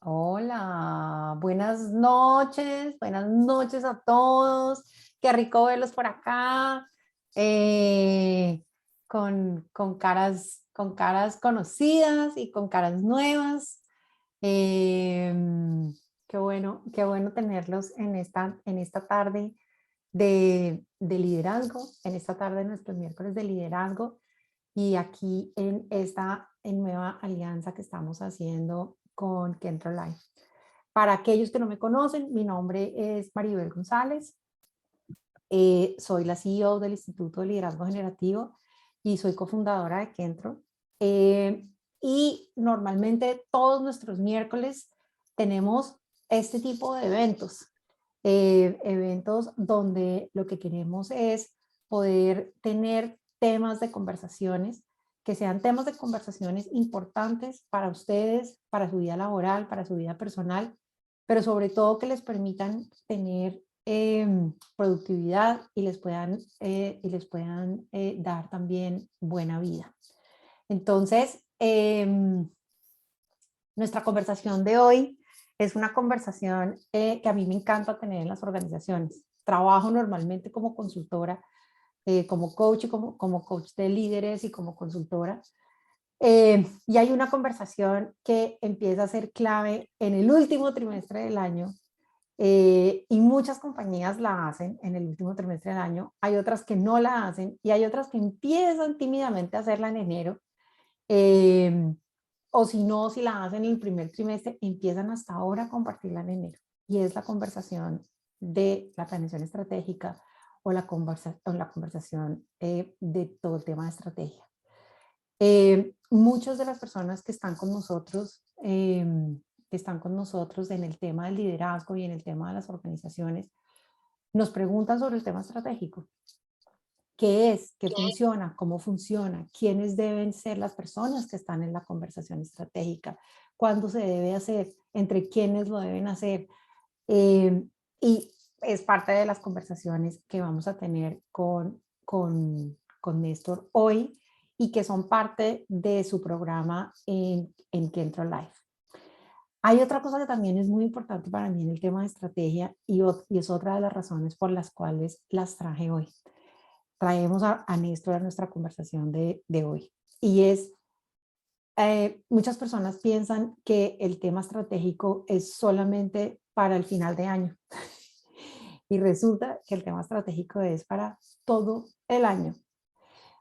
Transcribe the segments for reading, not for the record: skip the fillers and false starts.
Hola, buenas noches a todos. Qué rico verlos por acá, eh, con caras conocidas y con caras nuevas. Qué bueno tenerlos en esta tarde de liderazgo, en esta tarde de nuestros miércoles de liderazgo y aquí en esta nueva alianza que estamos haciendo con Kentro Life. Para aquellos que no me conocen, mi nombre es Maribel González, soy la CEO del Instituto de Liderazgo Generativo y soy cofundadora de Kentro. Y normalmente todos nuestros miércoles tenemos este tipo de eventos, eventos donde lo que queremos es poder tener temas de conversaciones, que sean temas de conversaciones importantes para ustedes, para su vida laboral, para su vida personal, pero sobre todo que les permitan tener productividad y les puedan dar también buena vida. Entonces, nuestra conversación de hoy es una conversación que a mí me encanta tener en las organizaciones. Trabajo normalmente como consultora, como coach y como coach de líderes y como consultora. Y hay una conversación que empieza a ser clave en el último trimestre del año y muchas compañías la hacen en el último trimestre del año. Hay otras que no la hacen y hay otras que empiezan tímidamente a hacerla en enero. Eh, o si no, si la hacen en el primer trimestre, empiezan hasta ahora a compartirla en enero. Y es la conversación de la planeación estratégica o la conversación de todo el tema de estrategia. Muchas de las personas que están con nosotros en el tema del liderazgo y en el tema de las organizaciones, nos preguntan sobre el tema estratégico. ¿Qué es? ¿Qué funciona? ¿Cómo funciona? ¿Quiénes deben ser las personas que están en la conversación estratégica? ¿Cuándo se debe hacer? ¿Entre quiénes lo deben hacer? Y es parte de las conversaciones que vamos a tener con Néstor hoy y que son parte de su programa en Kentro Life. Hay otra cosa que también es muy importante para mí en el tema de estrategia y es otra de las razones por las cuales las traje hoy. Traemos a Néstor a nuestra conversación de hoy. Y es, muchas personas piensan que el tema estratégico es solamente para el final de año. Y resulta que el tema estratégico es para todo el año.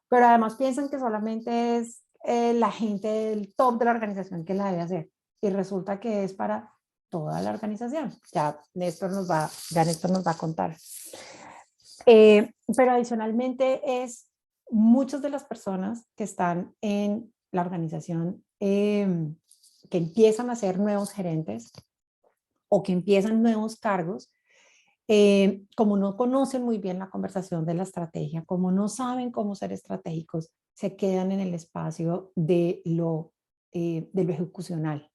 Pero además piensan que solamente es la gente del top de la organización que la debe hacer. Y resulta que es para toda la organización. Ya Néstor nos va a contar. Pero adicionalmente es muchas de las personas que están en la organización que empiezan a ser nuevos gerentes o que empiezan nuevos cargos, como no conocen muy bien la conversación de la estrategia, como no saben cómo ser estratégicos, se quedan en el espacio de lo ejecucional,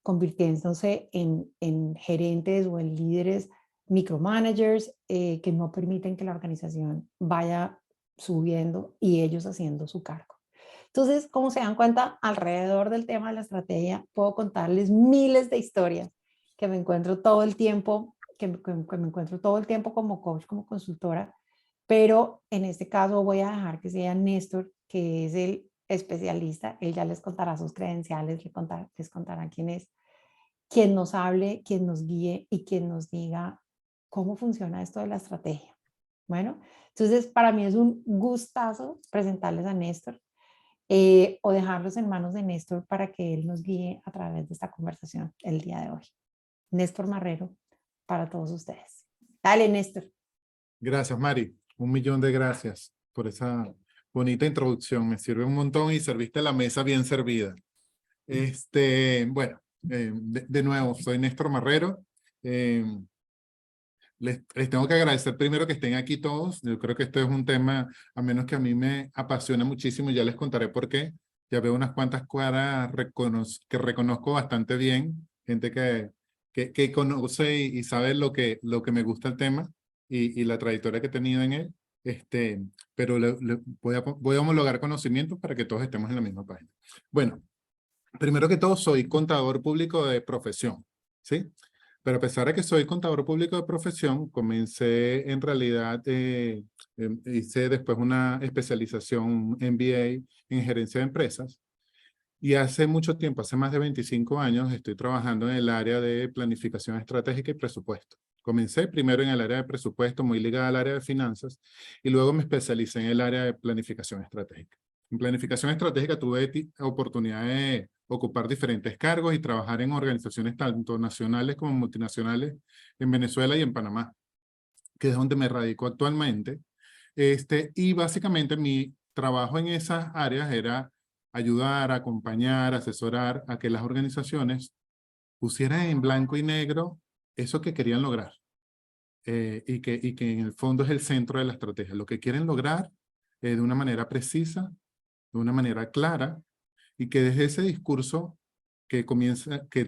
convirtiéndose en gerentes o en líderes micromanagers que no permiten que la organización vaya subiendo y ellos haciendo su cargo. Entonces, como se dan cuenta, alrededor del tema de la estrategia, puedo contarles miles de historias que me encuentro todo el tiempo, que me encuentro todo el tiempo como coach, como consultora, pero en este caso voy a dejar que sea Néstor, que es el especialista, él ya les contará sus credenciales, les contará quién es, quien nos hable, quien nos guíe y quien nos diga cómo funciona esto de la estrategia. Bueno, entonces para mí es un gustazo presentarles a Néstor o dejarlos en manos de Néstor para que él nos guíe a través de esta conversación el día de hoy. Néstor Marrero, para todos ustedes. Dale, Néstor. Gracias, Mari. Un millón de gracias por esa bonita introducción. Me sirve un montón y serviste la mesa bien servida. Bueno, de nuevo, soy Néstor Marrero. Les tengo que agradecer primero que estén aquí todos. Yo creo que este es un tema, a menos que a mí me apasiona muchísimo, ya les contaré por qué. Ya veo unas cuantas caras que reconozco bastante bien, gente que conoce y sabe lo que me gusta el tema y la trayectoria que he tenido en él. Pero voy a homologar conocimientos para que todos estemos en la misma página. Bueno, primero que todo, soy contador público de profesión. ¿sí? Pero a pesar de que soy contador público de profesión, comencé en realidad, hice después una especialización MBA en gerencia de empresas. Y hace mucho tiempo, hace más de 25 años, estoy trabajando en el área de planificación estratégica y presupuesto. Comencé primero en el área de presupuesto, muy ligada al área de finanzas, y luego me especialicé en el área de planificación estratégica. En planificación estratégica tuve oportunidad de ocupar diferentes cargos y trabajar en organizaciones tanto nacionales como multinacionales en Venezuela y en Panamá, que es donde me radico actualmente. Y básicamente mi trabajo en esas áreas era ayudar, acompañar, asesorar a que las organizaciones pusieran en blanco y negro eso que querían lograr. Y que en el fondo es el centro de la estrategia. Lo que quieren lograr de una manera precisa, de una manera clara, y que desde ese discurso que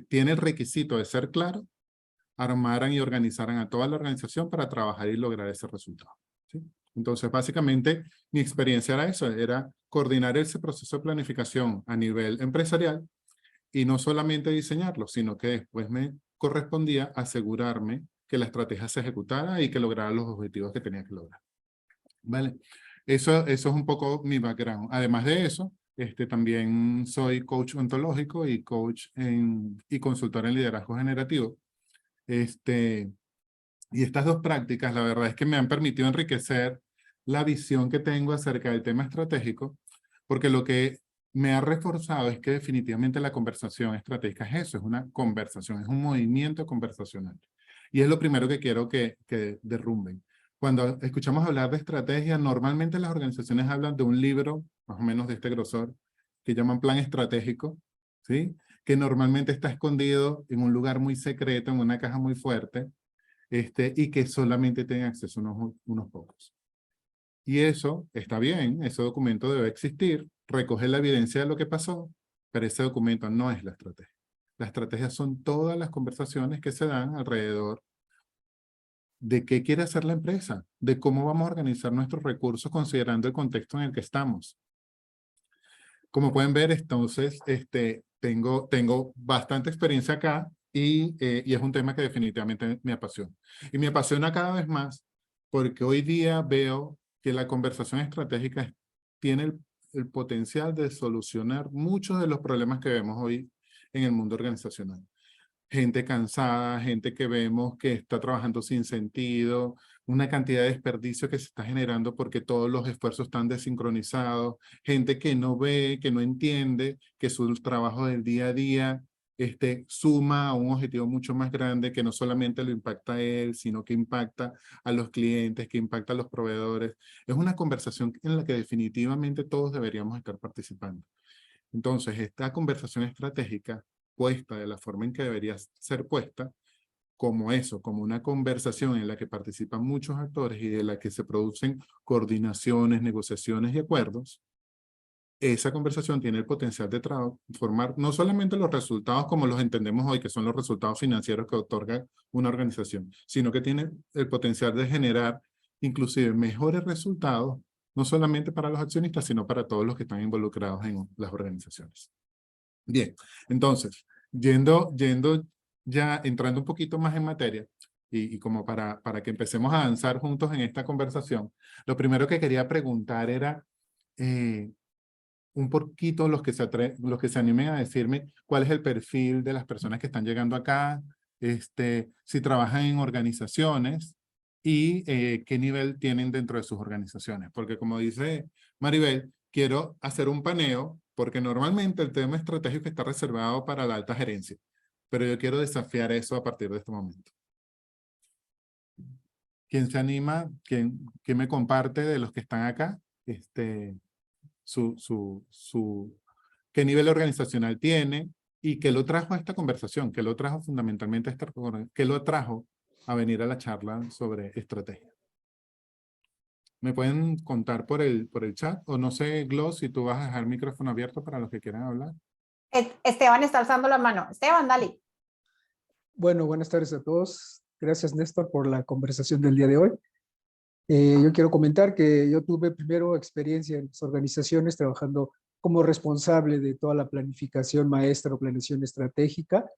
tiene el requisito de ser claro, armaran y organizaran a toda la organización para trabajar y lograr ese resultado, ¿sí? Entonces, básicamente, mi experiencia era eso, era coordinar ese proceso de planificación a nivel empresarial y no solamente diseñarlo, sino que después me correspondía asegurarme que la estrategia se ejecutara y que lograra los objetivos que tenía que lograr. ¿Vale? Eso es un poco mi background. Además de eso, también soy coach ontológico y y consultor en liderazgo generativo. Y estas dos prácticas, la verdad es que me han permitido enriquecer la visión que tengo acerca del tema estratégico, porque lo que me ha reforzado es que definitivamente la conversación estratégica es eso, es una conversación, es un movimiento conversacional. Y es lo primero que quiero que derrumben. Cuando escuchamos hablar de estrategia, normalmente las organizaciones hablan de un libro, más o menos de este grosor, que llaman plan estratégico, ¿sí? Que normalmente está escondido en un lugar muy secreto, en una caja muy fuerte, y que solamente tengan acceso unos pocos. Y eso está bien, ese documento debe existir, recoge la evidencia de lo que pasó, pero ese documento no es la estrategia. La estrategia son todas las conversaciones que se dan alrededor de qué quiere hacer la empresa, de cómo vamos a organizar nuestros recursos considerando el contexto en el que estamos. Como pueden ver, entonces, tengo bastante experiencia acá y es un tema que definitivamente me apasiona. Y me apasiona cada vez más porque hoy día veo que la conversación estratégica tiene el potencial de solucionar muchos de los problemas que vemos hoy en el mundo organizacional. Gente cansada, gente que vemos que está trabajando sin sentido, una cantidad de desperdicio que se está generando porque todos los esfuerzos están desincronizados, gente que no ve, que no entiende que su trabajo del día a día suma a un objetivo mucho más grande que no solamente lo impacta a él, sino que impacta a los clientes, que impacta a los proveedores. Es una conversación en la que definitivamente todos deberíamos estar participando. Entonces, esta conversación estratégica puesta de la forma en que debería ser puesta, como eso, como una conversación en la que participan muchos actores y de la que se producen coordinaciones, negociaciones y acuerdos, esa conversación tiene el potencial de transformar no solamente los resultados como los entendemos hoy, que son los resultados financieros que otorga una organización, sino que tiene el potencial de generar inclusive mejores resultados, no solamente para los accionistas, sino para todos los que están involucrados en las organizaciones. Bien, entonces, yendo ya entrando un poquito más en materia, y como para que empecemos a avanzar juntos en esta conversación, lo primero que quería preguntar era un poquito los que se animen a decirme cuál es el perfil de las personas que están llegando acá, si trabajan en organizaciones y qué nivel tienen dentro de sus organizaciones. Porque como dice Maribel, quiero hacer un paneo porque normalmente el tema estratégico está reservado para la alta gerencia, pero yo quiero desafiar eso a partir de este momento. ¿Quién se anima? ¿Quién me comparte de los que están acá? Qué nivel organizacional tiene y qué lo trajo a esta conversación, qué lo trajo fundamentalmente a qué lo trajo a venir a la charla sobre estrategia. ¿Me pueden contar por el chat? O no sé, Gloss, si tú vas a dejar el micrófono abierto para los que quieran hablar. Esteban está alzando la mano. Esteban, dale. Bueno, buenas tardes a todos. Gracias, Néstor, por la conversación del día de hoy. Yo quiero comentar que yo tuve primero experiencia en las organizaciones trabajando como responsable de toda la planificación maestra o planeación estratégica.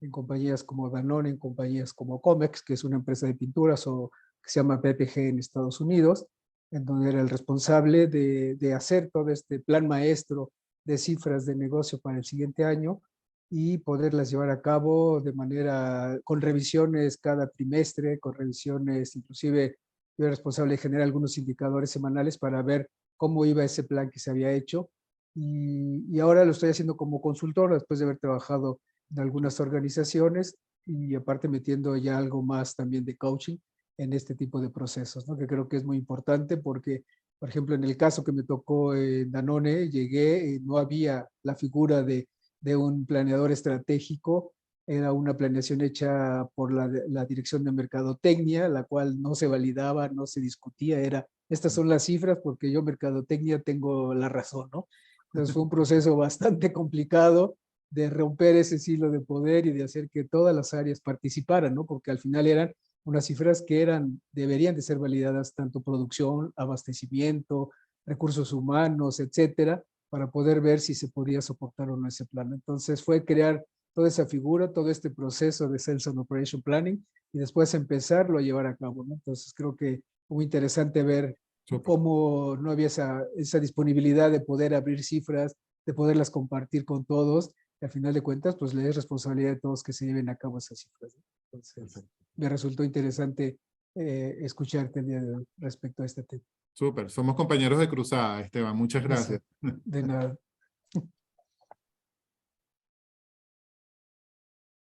en compañías como Danone, en compañías como Comex, que es una empresa de pinturas, o que se llama PPG en Estados Unidos, en donde era el responsable de hacer todo este plan maestro de cifras de negocio para el siguiente año y poderlas llevar a cabo de manera, con revisiones cada trimestre, con revisiones, inclusive yo era responsable de generar algunos indicadores semanales para ver cómo iba ese plan que se había hecho. Y ahora lo estoy haciendo como consultor después de haber trabajado en algunas organizaciones y aparte metiendo ya algo más también de coaching en este tipo de procesos, ¿no? Que creo que es muy importante porque, por ejemplo, en el caso que me tocó en Danone, llegué, no había la figura de un planeador estratégico, era una planeación hecha por la Dirección de Mercadotecnia, la cual no se validaba, no se discutía, era, estas son las cifras porque yo Mercadotecnia tengo la razón, ¿no? Entonces fue un proceso bastante complicado de romper ese silo de poder y de hacer que todas las áreas participaran, ¿no? Porque al final eran unas cifras que deberían de ser validadas tanto producción, abastecimiento, recursos humanos, etcétera, para poder ver si se podía soportar o no ese plan. Entonces fue crear toda esa figura, todo este proceso de Sales and Operation Planning y después empezarlo a llevar a cabo, ¿no? Entonces creo que muy interesante ver cómo no había esa disponibilidad de poder abrir cifras, de poderlas compartir con todos. Y al final de cuentas, pues le es responsabilidad de todos que se lleven a cabo esas cifras, ¿no? Entonces, me resultó interesante escucharte el día de hoy respecto a este tema. Súper, somos compañeros de cruzada, Esteban, muchas gracias. De nada.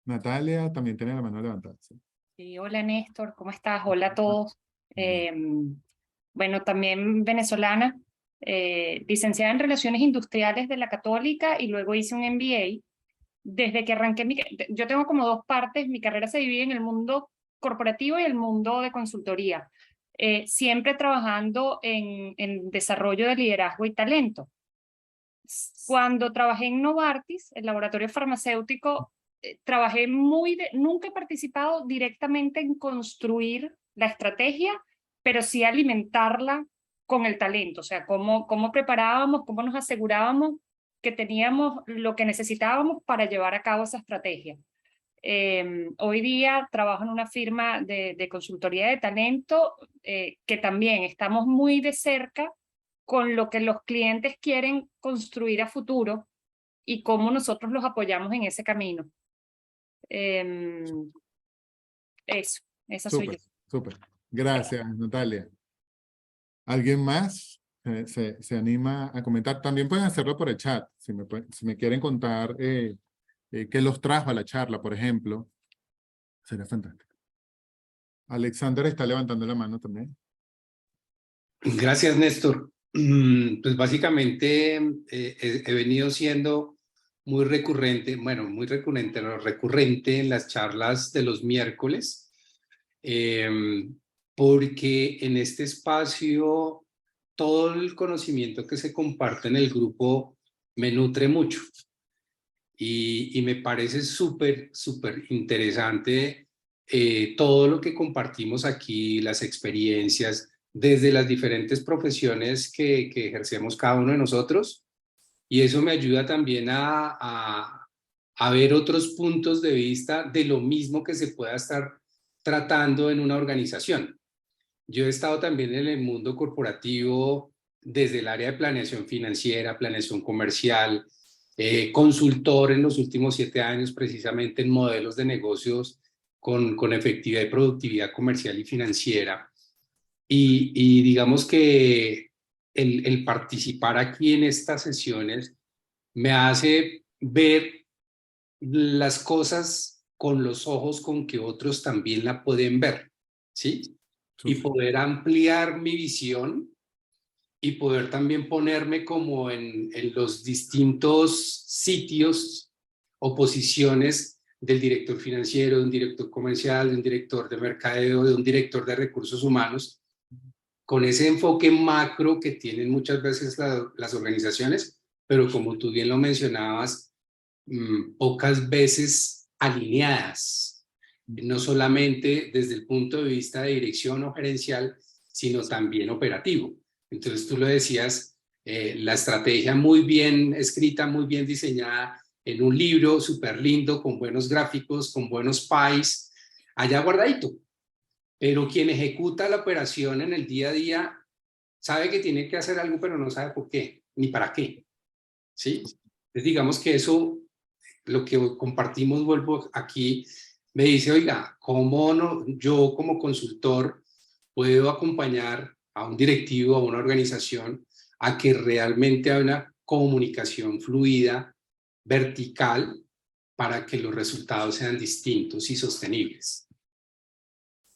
Natalia también tiene la mano levantada. Sí, hola Néstor, ¿cómo estás? Hola a todos. Bueno, también venezolana, licenciada en Relaciones Industriales de la Católica y luego hice un MBA. Desde que arranqué, yo tengo como dos partes, mi carrera se divide en el mundo corporativo y el mundo de consultoría, siempre trabajando en desarrollo de liderazgo y talento. Cuando trabajé en Novartis, el laboratorio farmacéutico, trabajé nunca he participado directamente en construir la estrategia, pero sí alimentarla con el talento, o sea, cómo preparábamos, cómo nos asegurábamos que teníamos lo que necesitábamos para llevar a cabo esa estrategia. Hoy día trabajo en una firma de consultoría de talento que también estamos muy de cerca con lo que los clientes quieren construir a futuro y cómo nosotros los apoyamos en ese camino. Esa soy yo. Súper. Gracias, Natalia. ¿Alguien más se anima a comentar? También pueden hacerlo por el chat, si me quieren contar qué los trajo a la charla, por ejemplo. Sería fantástico. Alexander está levantando la mano también. Gracias, Néstor. Pues básicamente he venido siendo muy recurrente, bueno, muy recurrente, no, recurrente en las charlas de los miércoles, porque en este espacio todo el conocimiento que se comparte en el grupo me nutre mucho y me parece súper interesante todo lo que compartimos aquí, las experiencias desde las diferentes profesiones que ejercemos cada uno de nosotros, y eso me ayuda también a ver otros puntos de vista de lo mismo que se pueda estar tratando en una organización. Yo he estado también en el mundo corporativo desde el área de planeación financiera, planeación comercial, consultor en los últimos 7 años precisamente en modelos de negocios con efectividad y productividad comercial y financiera. Y digamos que el participar aquí en estas sesiones me hace ver las cosas con los ojos con que otros también la pueden ver, ¿sí? Y poder ampliar mi visión y poder también ponerme como en los distintos sitios o posiciones del director financiero, de un director comercial, de un director de mercadeo, de un director de recursos humanos, con ese enfoque macro que tienen muchas veces las organizaciones, pero como tú bien lo mencionabas, pocas veces alineadas, no solamente desde el punto de vista de dirección o gerencial, sino también operativo. Entonces tú lo decías, la estrategia muy bien escrita, muy bien diseñada, en un libro súper lindo, con buenos gráficos, con buenos pies, allá guardadito. Pero quien ejecuta la operación en el día a día sabe que tiene que hacer algo, pero no sabe por qué, ni para qué. ¿Sí? Entonces, digamos que eso, lo que compartimos, vuelvo aquí, me dice, oiga, ¿cómo no, yo como consultor puedo acompañar a un directivo, a una organización, a que realmente haya una comunicación fluida, vertical, para que los resultados sean distintos y sostenibles?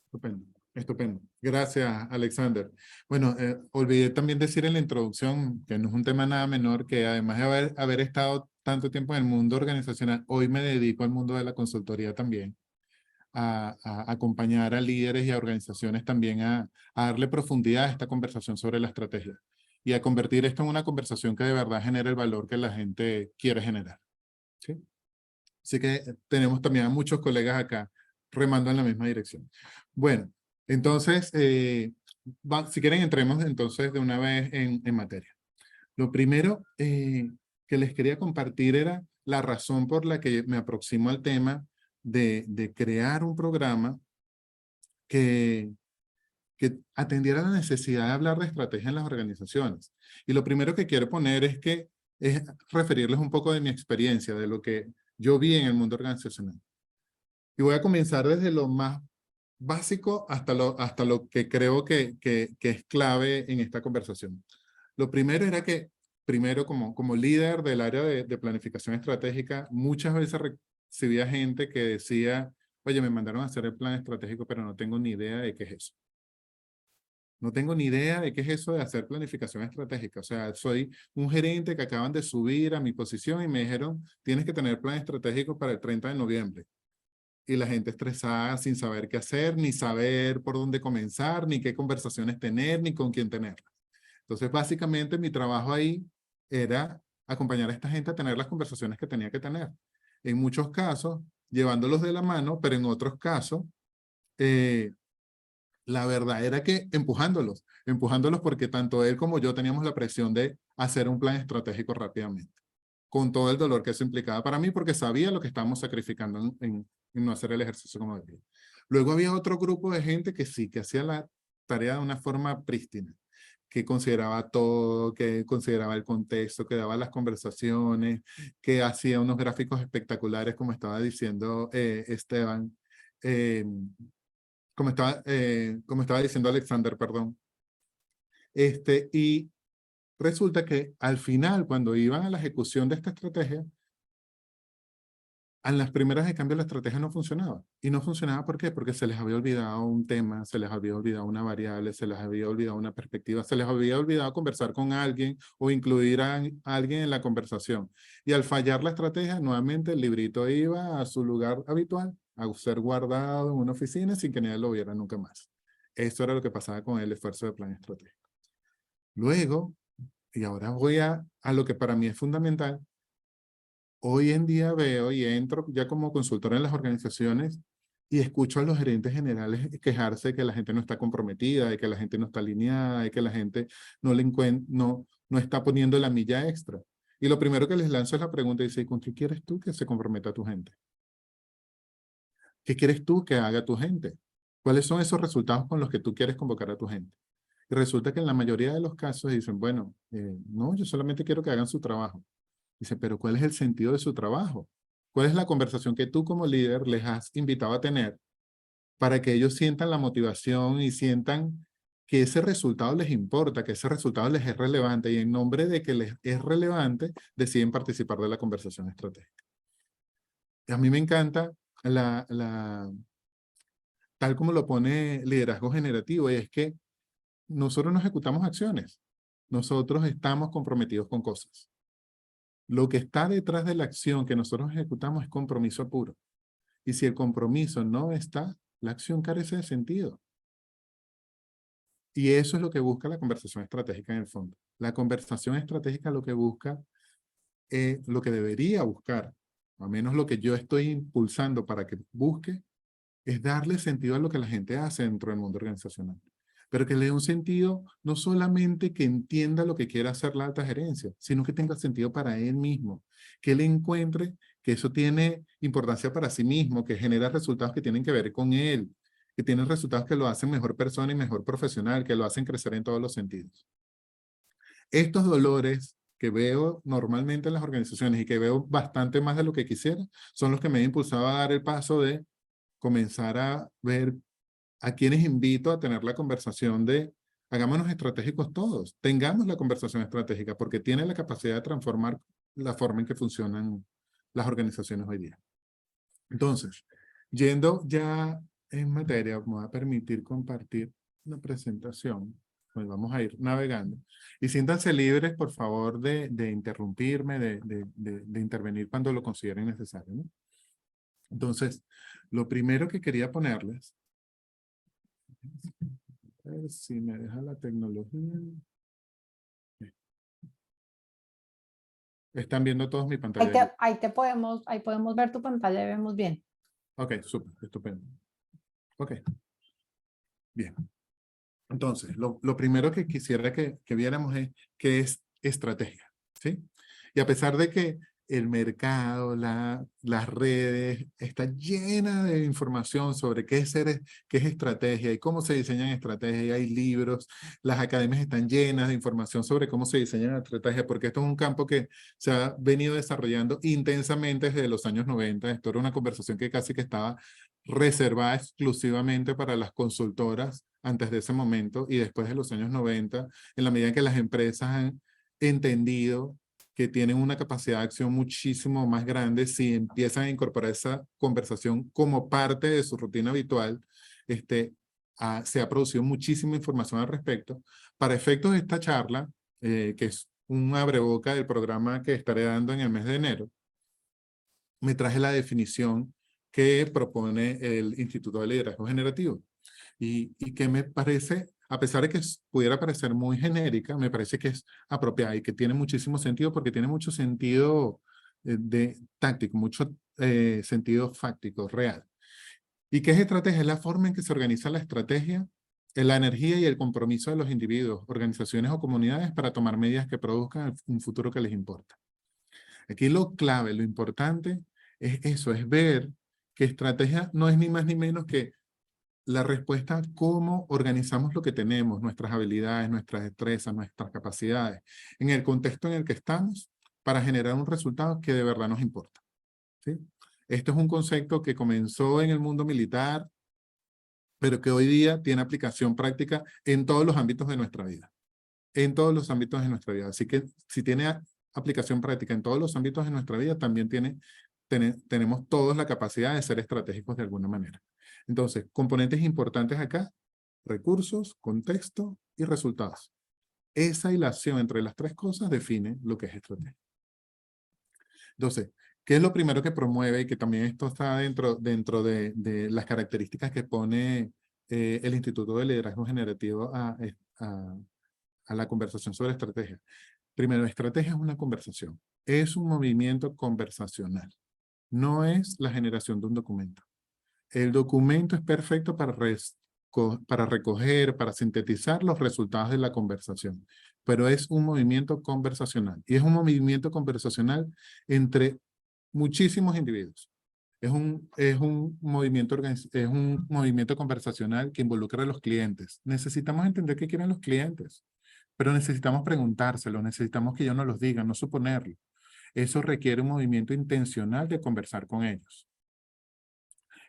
Estupendo, estupendo. Gracias, Alexander. Bueno, olvidé también decir en la introducción que no es un tema nada menor, que además de haber estado tanto tiempo en el mundo organizacional, hoy me dedico al mundo de la consultoría también, a acompañar a líderes y a organizaciones también a darle profundidad a esta conversación sobre la estrategia y a convertir esto en una conversación que de verdad genere el valor que la gente quiere generar. ¿Sí? Así que tenemos también a muchos colegas acá remando en la misma dirección. Bueno, entonces, si quieren entremos entonces de una vez en materia. Lo primero que les quería compartir era la razón por la que me aproximo al tema de crear un programa que atendiera la necesidad de hablar de estrategia en las organizaciones. Y lo primero que quiero poner es referirles un poco de mi experiencia, de lo que yo vi en el mundo organizacional. Y voy a comenzar desde lo más básico hasta lo que creo que es clave en esta conversación. Lo primero era que, como líder del área de planificación estratégica, muchas veces recibía gente que decía, oye, me mandaron a hacer el plan estratégico, pero no tengo ni idea de qué es eso. No tengo ni idea de qué es eso de hacer planificación estratégica. O sea, soy un gerente que acaban de subir a mi posición y me dijeron, tienes que tener plan estratégico para el 30 de noviembre. Y la gente estresada sin saber qué hacer, ni saber por dónde comenzar, ni qué conversaciones tener, ni con quién tenerlas. Entonces, básicamente, mi trabajo ahí era acompañar a esta gente a tener las conversaciones que tenía que tener. En muchos casos, llevándolos de la mano, pero en otros casos, la verdad era que empujándolos porque tanto él como yo teníamos la presión de hacer un plan estratégico rápidamente, con todo el dolor que eso implicaba para mí, porque sabía lo que estábamos sacrificando en no hacer el ejercicio como debía. Luego había otro grupo de gente que sí, que hacía la tarea de una forma prístina, que consideraba todo, que consideraba el contexto, que daba las conversaciones, que hacía unos gráficos espectaculares, como estaba diciendo Esteban, como estaba diciendo Alexander, perdón. Y resulta que al final, cuando iban a la ejecución de esta estrategia, en las primeras de cambio la estrategia no funcionaba. ¿Y no funcionaba por qué? Porque se les había olvidado un tema, se les había olvidado una variable, se les había olvidado una perspectiva, se les había olvidado conversar con alguien o incluir a alguien en la conversación. Y al fallar la estrategia, nuevamente el librito iba a su lugar habitual, a ser guardado en una oficina sin que nadie lo viera nunca más. Eso era lo que pasaba con el esfuerzo de plan estratégico. Luego, y ahora voy a lo que para mí es fundamental, hoy en día veo y entro ya como consultor en las organizaciones y escucho a los gerentes generales quejarse de que la gente no está comprometida, de que la gente no está alineada, de que la gente no está poniendo la milla extra. Y lo primero que les lanzo es la pregunta, dice, ¿con qué quieres tú que se comprometa tu gente? ¿Qué quieres tú que haga tu gente? ¿Cuáles son esos resultados con los que tú quieres convocar a tu gente? Y resulta que en la mayoría de los casos dicen, bueno, no, yo solamente quiero que hagan su trabajo. Dice, pero ¿cuál es el sentido de su trabajo? ¿Cuál es la conversación que tú como líder les has invitado a tener para que ellos sientan la motivación y sientan que ese resultado les importa, que ese resultado les es relevante y en nombre de que les es relevante deciden participar de la conversación estratégica? Y a mí me encanta tal como lo pone liderazgo generativo, y es que nosotros no ejecutamos acciones, nosotros estamos comprometidos con cosas. Lo que está detrás de la acción que nosotros ejecutamos es compromiso puro. Y si el compromiso no está, la acción carece de sentido. Y eso es lo que busca la conversación estratégica en el fondo. La conversación estratégica lo que busca, lo que debería buscar, al menos lo que yo estoy impulsando para que busque, es darle sentido a lo que la gente hace dentro del mundo organizacional. pero que le dé un sentido, no solamente que entienda lo que quiere hacer la alta gerencia, sino que tenga sentido para él mismo, que él encuentre que eso tiene importancia para sí mismo, que genera resultados que tienen que ver con él, que tienen resultados que lo hacen mejor persona y mejor profesional, que lo hacen crecer en todos los sentidos. Estos dolores que veo normalmente en las organizaciones y que veo bastante más de lo que quisiera, son los que me han impulsado a dar el paso de comenzar a ver a quienes invito a tener la conversación de hagámonos estratégicos todos, tengamos la conversación estratégica, porque tiene la capacidad de transformar la forma en que funcionan las organizaciones hoy día. Entonces, yendo ya en materia, me voy a permitir compartir una presentación. Pues vamos a ir navegando. Y siéntanse libres, por favor, de interrumpirme, de intervenir cuando lo consideren necesario, ¿no? Entonces, lo primero que quería ponerles, a ver si me deja la tecnología. Están viendo todos mi pantalla. Ahí podemos ver tu pantalla y vemos bien. Ok, súper, estupendo. Ok, bien. Entonces, lo primero que quisiera que viéramos es qué es estrategia, ¿sí? Y a pesar de que el mercado, las redes, está llena de información sobre qué es estrategia y cómo se diseñan estrategias, y hay libros, las academias están llenas de información sobre cómo se diseñan estrategias, porque esto es un campo que se ha venido desarrollando intensamente desde los años 90. Esto era una conversación que casi que estaba reservada exclusivamente para las consultoras antes de ese momento, y después de los años 90, en la medida en que las empresas han entendido que tienen una capacidad de acción muchísimo más grande si empiezan a incorporar esa conversación como parte de su rutina habitual, se ha producido muchísima información al respecto. Para efectos de esta charla, que es un abreboca del programa que estaré dando en el mes de enero, me traje la definición que propone el Instituto de Liderazgo Generativo. Y que me parece, a pesar de que pudiera parecer muy genérica, me parece que es apropiada y que tiene muchísimo sentido, porque tiene mucho sentido táctico, mucho sentido fáctico, real. ¿Y qué es estrategia? Es la forma en que se organiza la estrategia, la energía y el compromiso de los individuos, organizaciones o comunidades para tomar medidas que produzcan un futuro que les importa. Aquí lo clave, lo importante es eso, es ver que estrategia no es ni más ni menos que la respuesta a cómo organizamos lo que tenemos, nuestras habilidades, nuestras destrezas, nuestras capacidades, en el contexto en el que estamos, para generar un resultado que de verdad nos importa, ¿sí? Esto es un concepto que comenzó en el mundo militar, pero que hoy día tiene aplicación práctica en todos los ámbitos de nuestra vida. En todos los ámbitos de nuestra vida. Así que si tiene aplicación práctica en todos los ámbitos de nuestra vida, también tenemos todos la capacidad de ser estratégicos de alguna manera. Entonces, componentes importantes acá: recursos, contexto y resultados. Esa hilación entre las tres cosas define lo que es estrategia. Entonces, ¿qué es lo primero que promueve? Y que también esto está dentro de las características que pone el Instituto de Liderazgo Generativo a la conversación sobre estrategia. Primero, estrategia es una conversación. Es un movimiento conversacional. No es la generación de un documento. El documento es perfecto para recoger, para sintetizar los resultados de la conversación, pero es un movimiento conversacional, y es un movimiento conversacional entre muchísimos individuos. Es un movimiento conversacional que involucra a los clientes. Necesitamos entender qué quieren los clientes, pero necesitamos preguntárselo, necesitamos que ellos nos los digan, no suponerlo. Eso requiere un movimiento intencional de conversar con ellos.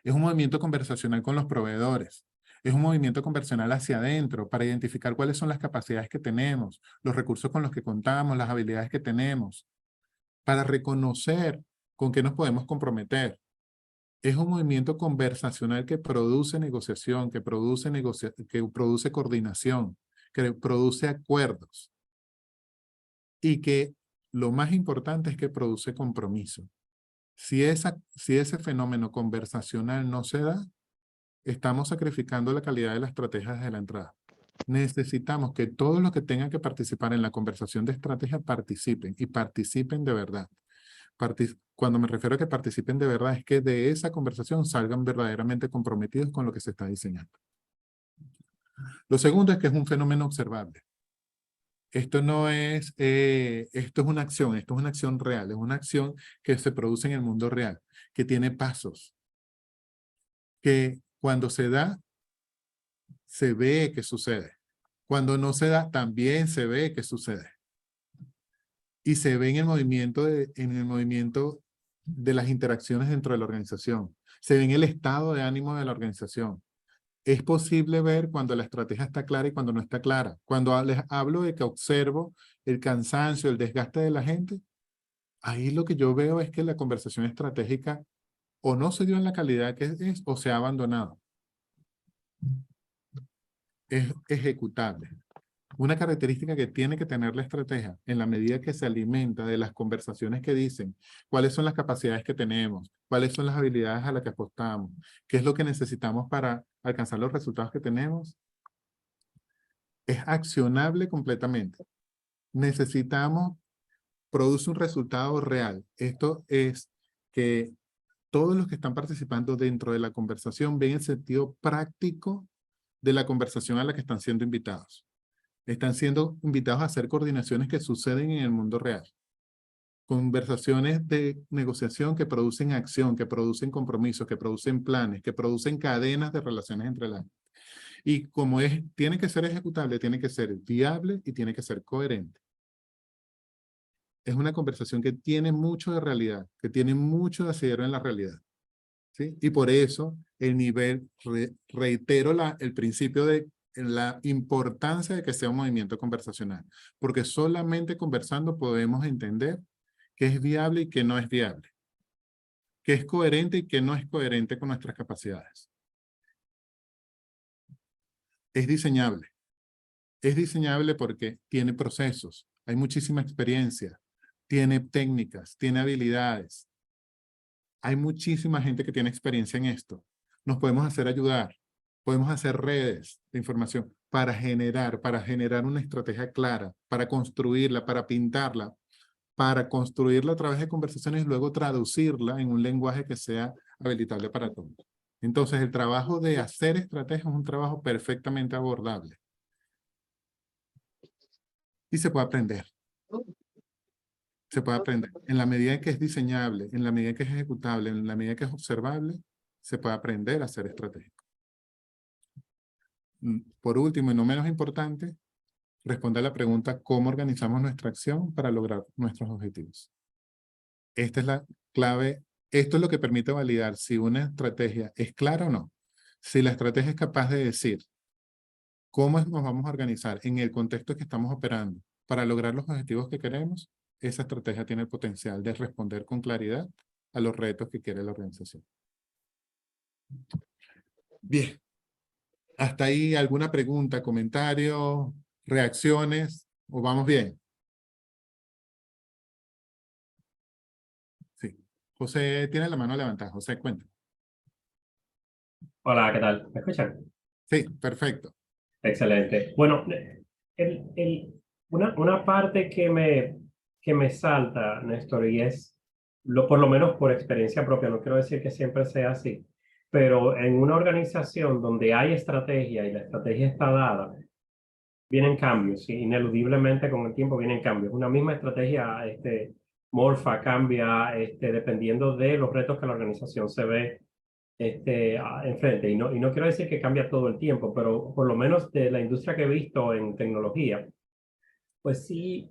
Es un movimiento conversacional con los proveedores. Es un movimiento conversacional hacia adentro para identificar cuáles son las capacidades que tenemos, los recursos con los que contamos, las habilidades que tenemos, para reconocer con qué nos podemos comprometer. Es un movimiento conversacional que produce negociación, que produce coordinación, que produce acuerdos, y que lo más importante es que produce compromiso. Si ese fenómeno conversacional no se da, estamos sacrificando la calidad de la estrategia desde la entrada. Necesitamos que todos los que tengan que participar en la conversación de estrategia participen, y participen de verdad. Cuando me refiero a que participen de verdad, es que de esa conversación salgan verdaderamente comprometidos con lo que se está diseñando. Lo segundo es que es un fenómeno observable. Esto no es, esto es una acción real, es una acción que se produce en el mundo real, que tiene pasos, que cuando se da, se ve que sucede. Cuando no se da, también se ve que sucede. Y se ve en el movimiento de las interacciones dentro de la organización. Se ve en el estado de ánimo de la organización. Es posible ver cuando la estrategia está clara y cuando no está clara. Cuando les hablo de que observo el cansancio, el desgaste de la gente, ahí lo que yo veo es que la conversación estratégica o no se dio en la calidad que es o se ha abandonado. Es ejecutable. Una característica que tiene que tener la estrategia en la medida que se alimenta de las conversaciones que dicen cuáles son las capacidades que tenemos, cuáles son las habilidades a las que apostamos, qué es lo que necesitamos para alcanzar los resultados que tenemos, es accionable completamente. Necesitamos, produce un resultado real. Esto es que todos los que están participando dentro de la conversación ven el sentido práctico de la conversación a la que están siendo invitados. Están siendo invitados a hacer coordinaciones que suceden en el mundo real. Conversaciones de negociación que producen acción, que producen compromisos, que producen planes, que producen cadenas de relaciones entre las. Y como tiene que ser ejecutable, tiene que ser viable y tiene que ser coherente. Es una conversación que tiene mucho de realidad, que tiene mucho de asidero en la realidad. ¿Sí? Y por eso el nivel, reitero el principio de la importancia de que sea un movimiento conversacional, porque solamente conversando podemos entender qué es viable y qué no es viable, qué es coherente y qué no es coherente con nuestras capacidades. Es diseñable porque tiene procesos, hay muchísima experiencia, tiene técnicas, tiene habilidades. Hay muchísima gente que tiene experiencia en esto. Nos podemos hacer ayudar. Podemos hacer redes de información para generar una estrategia clara, para construirla, para pintarla, para construirla a través de conversaciones y luego traducirla en un lenguaje que sea habilitable para todos. Entonces, el trabajo de hacer estrategia es un trabajo perfectamente abordable. Y se puede aprender. Se puede aprender. En la medida en que es diseñable, en la medida en que es ejecutable, en la medida en que es observable, se puede aprender a ser estratégico. Por último, y no menos importante, responde a la pregunta ¿cómo organizamos nuestra acción para lograr nuestros objetivos? Esta es la clave. Esto es lo que permite validar si una estrategia es clara o no. Si la estrategia es capaz de decir cómo nos vamos a organizar en el contexto que estamos operando para lograr los objetivos que queremos, esa estrategia tiene el potencial de responder con claridad a los retos que quiere la organización. Bien. ¿Hasta ahí alguna pregunta, comentario, reacciones? ¿O vamos bien? Sí. José tiene la mano levantada. José, cuenta. Hola, ¿qué tal? ¿Me escuchan? Sí, perfecto. Excelente. Bueno, una parte que me salta, Néstor, y es, por lo menos por experiencia propia, no quiero decir que siempre sea así, pero en una organización donde hay estrategia y la estrategia está dada, vienen cambios, ¿sí? Ineludiblemente con el tiempo vienen cambios. Una misma estrategia morfa, cambia, dependiendo de los retos que la organización se ve enfrente. Y no quiero decir que cambia todo el tiempo, pero por lo menos de la industria que he visto en tecnología, pues sí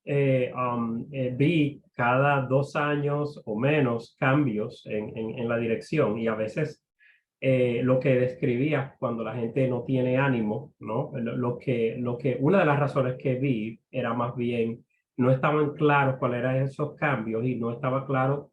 vi cada 2 años o menos cambios en la dirección y a veces lo que describía cuando la gente no tiene ánimo, ¿no? Una de las razones que vi era más bien no estaban claros cuáles eran esos cambios y no estaba claro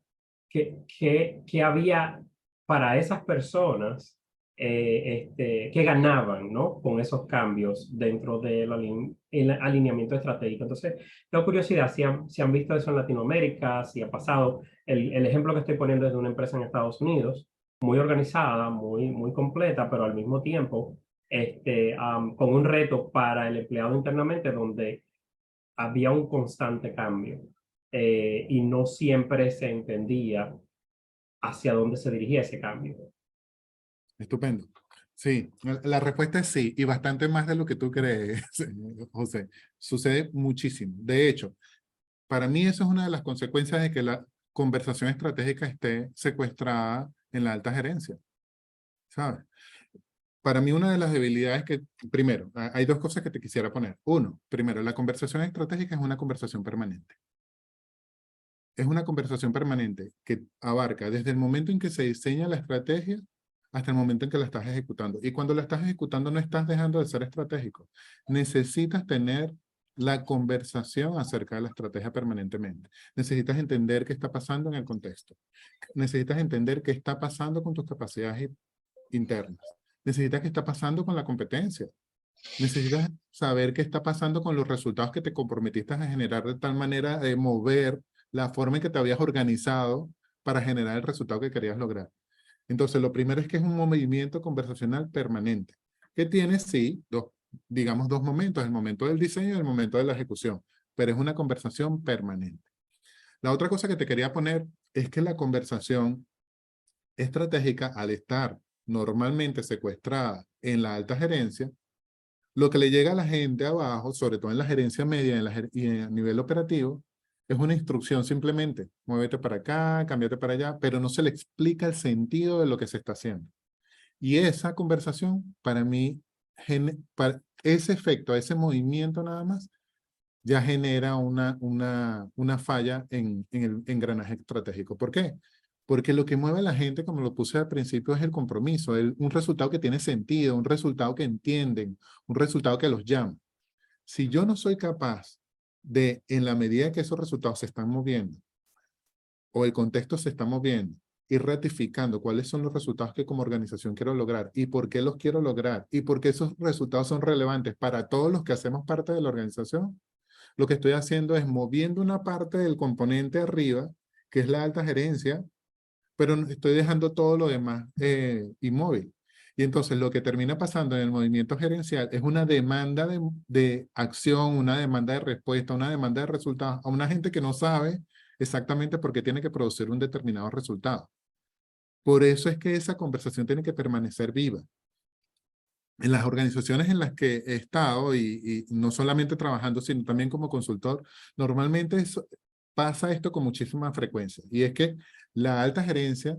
qué había para esas personas que ganaban, ¿no? Con esos cambios dentro del alineamiento estratégico. Entonces, tengo curiosidad si han visto eso en Latinoamérica, si ha pasado. El ejemplo que estoy poniendo es de una empresa en Estados Unidos, muy organizada, muy completa, pero al mismo tiempo con un reto para el empleado internamente donde había un constante cambio y no siempre se entendía hacia dónde se dirigía ese cambio. Estupendo. Sí, la respuesta es sí, y bastante más de lo que tú crees, José. Sucede muchísimo. De hecho, para mí eso es una de las consecuencias de que la conversación estratégica esté secuestrada en la alta gerencia, ¿sabes? Para mí una de las debilidades que, primero, hay dos cosas que te quisiera poner. Uno, primero, la conversación estratégica es una conversación permanente. Es una conversación permanente que abarca desde el momento en que se diseña la estrategia hasta el momento en que la estás ejecutando. Y cuando la estás ejecutando no estás dejando de ser estratégico. Necesitas tener la conversación acerca de la estrategia permanentemente. Necesitas entender qué está pasando en el contexto. Necesitas entender qué está pasando con tus capacidades internas. Necesitas qué está pasando con la competencia. Necesitas saber qué está pasando con los resultados que te comprometiste a generar de tal manera de mover la forma en que te habías organizado para generar el resultado que querías lograr. Entonces, lo primero es que es un movimiento conversacional permanente, que tiene, sí, digamos dos momentos, el momento del diseño y el momento de la ejecución, pero es una conversación permanente. La otra cosa que te quería poner es que la conversación estratégica, al estar normalmente secuestrada en la alta gerencia, lo que le llega a la gente abajo, sobre todo en la gerencia media y a nivel operativo, es una instrucción simplemente. Muévete para acá, cámbiate para allá, pero no se le explica el sentido de lo que se está haciendo. Y esa conversación, para mí, ese efecto, ese movimiento nada más, ya genera una falla en el engranaje estratégico. ¿Por qué? Porque lo que mueve a la gente, como lo puse al principio, es el compromiso, un resultado que tiene sentido, un resultado que entienden, un resultado que los llama. Si yo no soy capaz de, en la medida que esos resultados se están moviendo, o el contexto se está moviendo, ir ratificando cuáles son los resultados que como organización quiero lograr, y por qué los quiero lograr, y por qué esos resultados son relevantes para todos los que hacemos parte de la organización, lo que estoy haciendo es moviendo una parte del componente arriba, que es la alta gerencia, pero estoy dejando todo lo demás inmóvil. Y entonces lo que termina pasando en el movimiento gerencial es una demanda de acción, una demanda de respuesta, una demanda de resultados a una gente que no sabe exactamente por qué tiene que producir un determinado resultado. Por eso es que esa conversación tiene que permanecer viva. En las organizaciones en las que he estado, y no solamente trabajando, sino también como consultor, normalmente pasa esto con muchísima frecuencia. Y es que la alta gerencia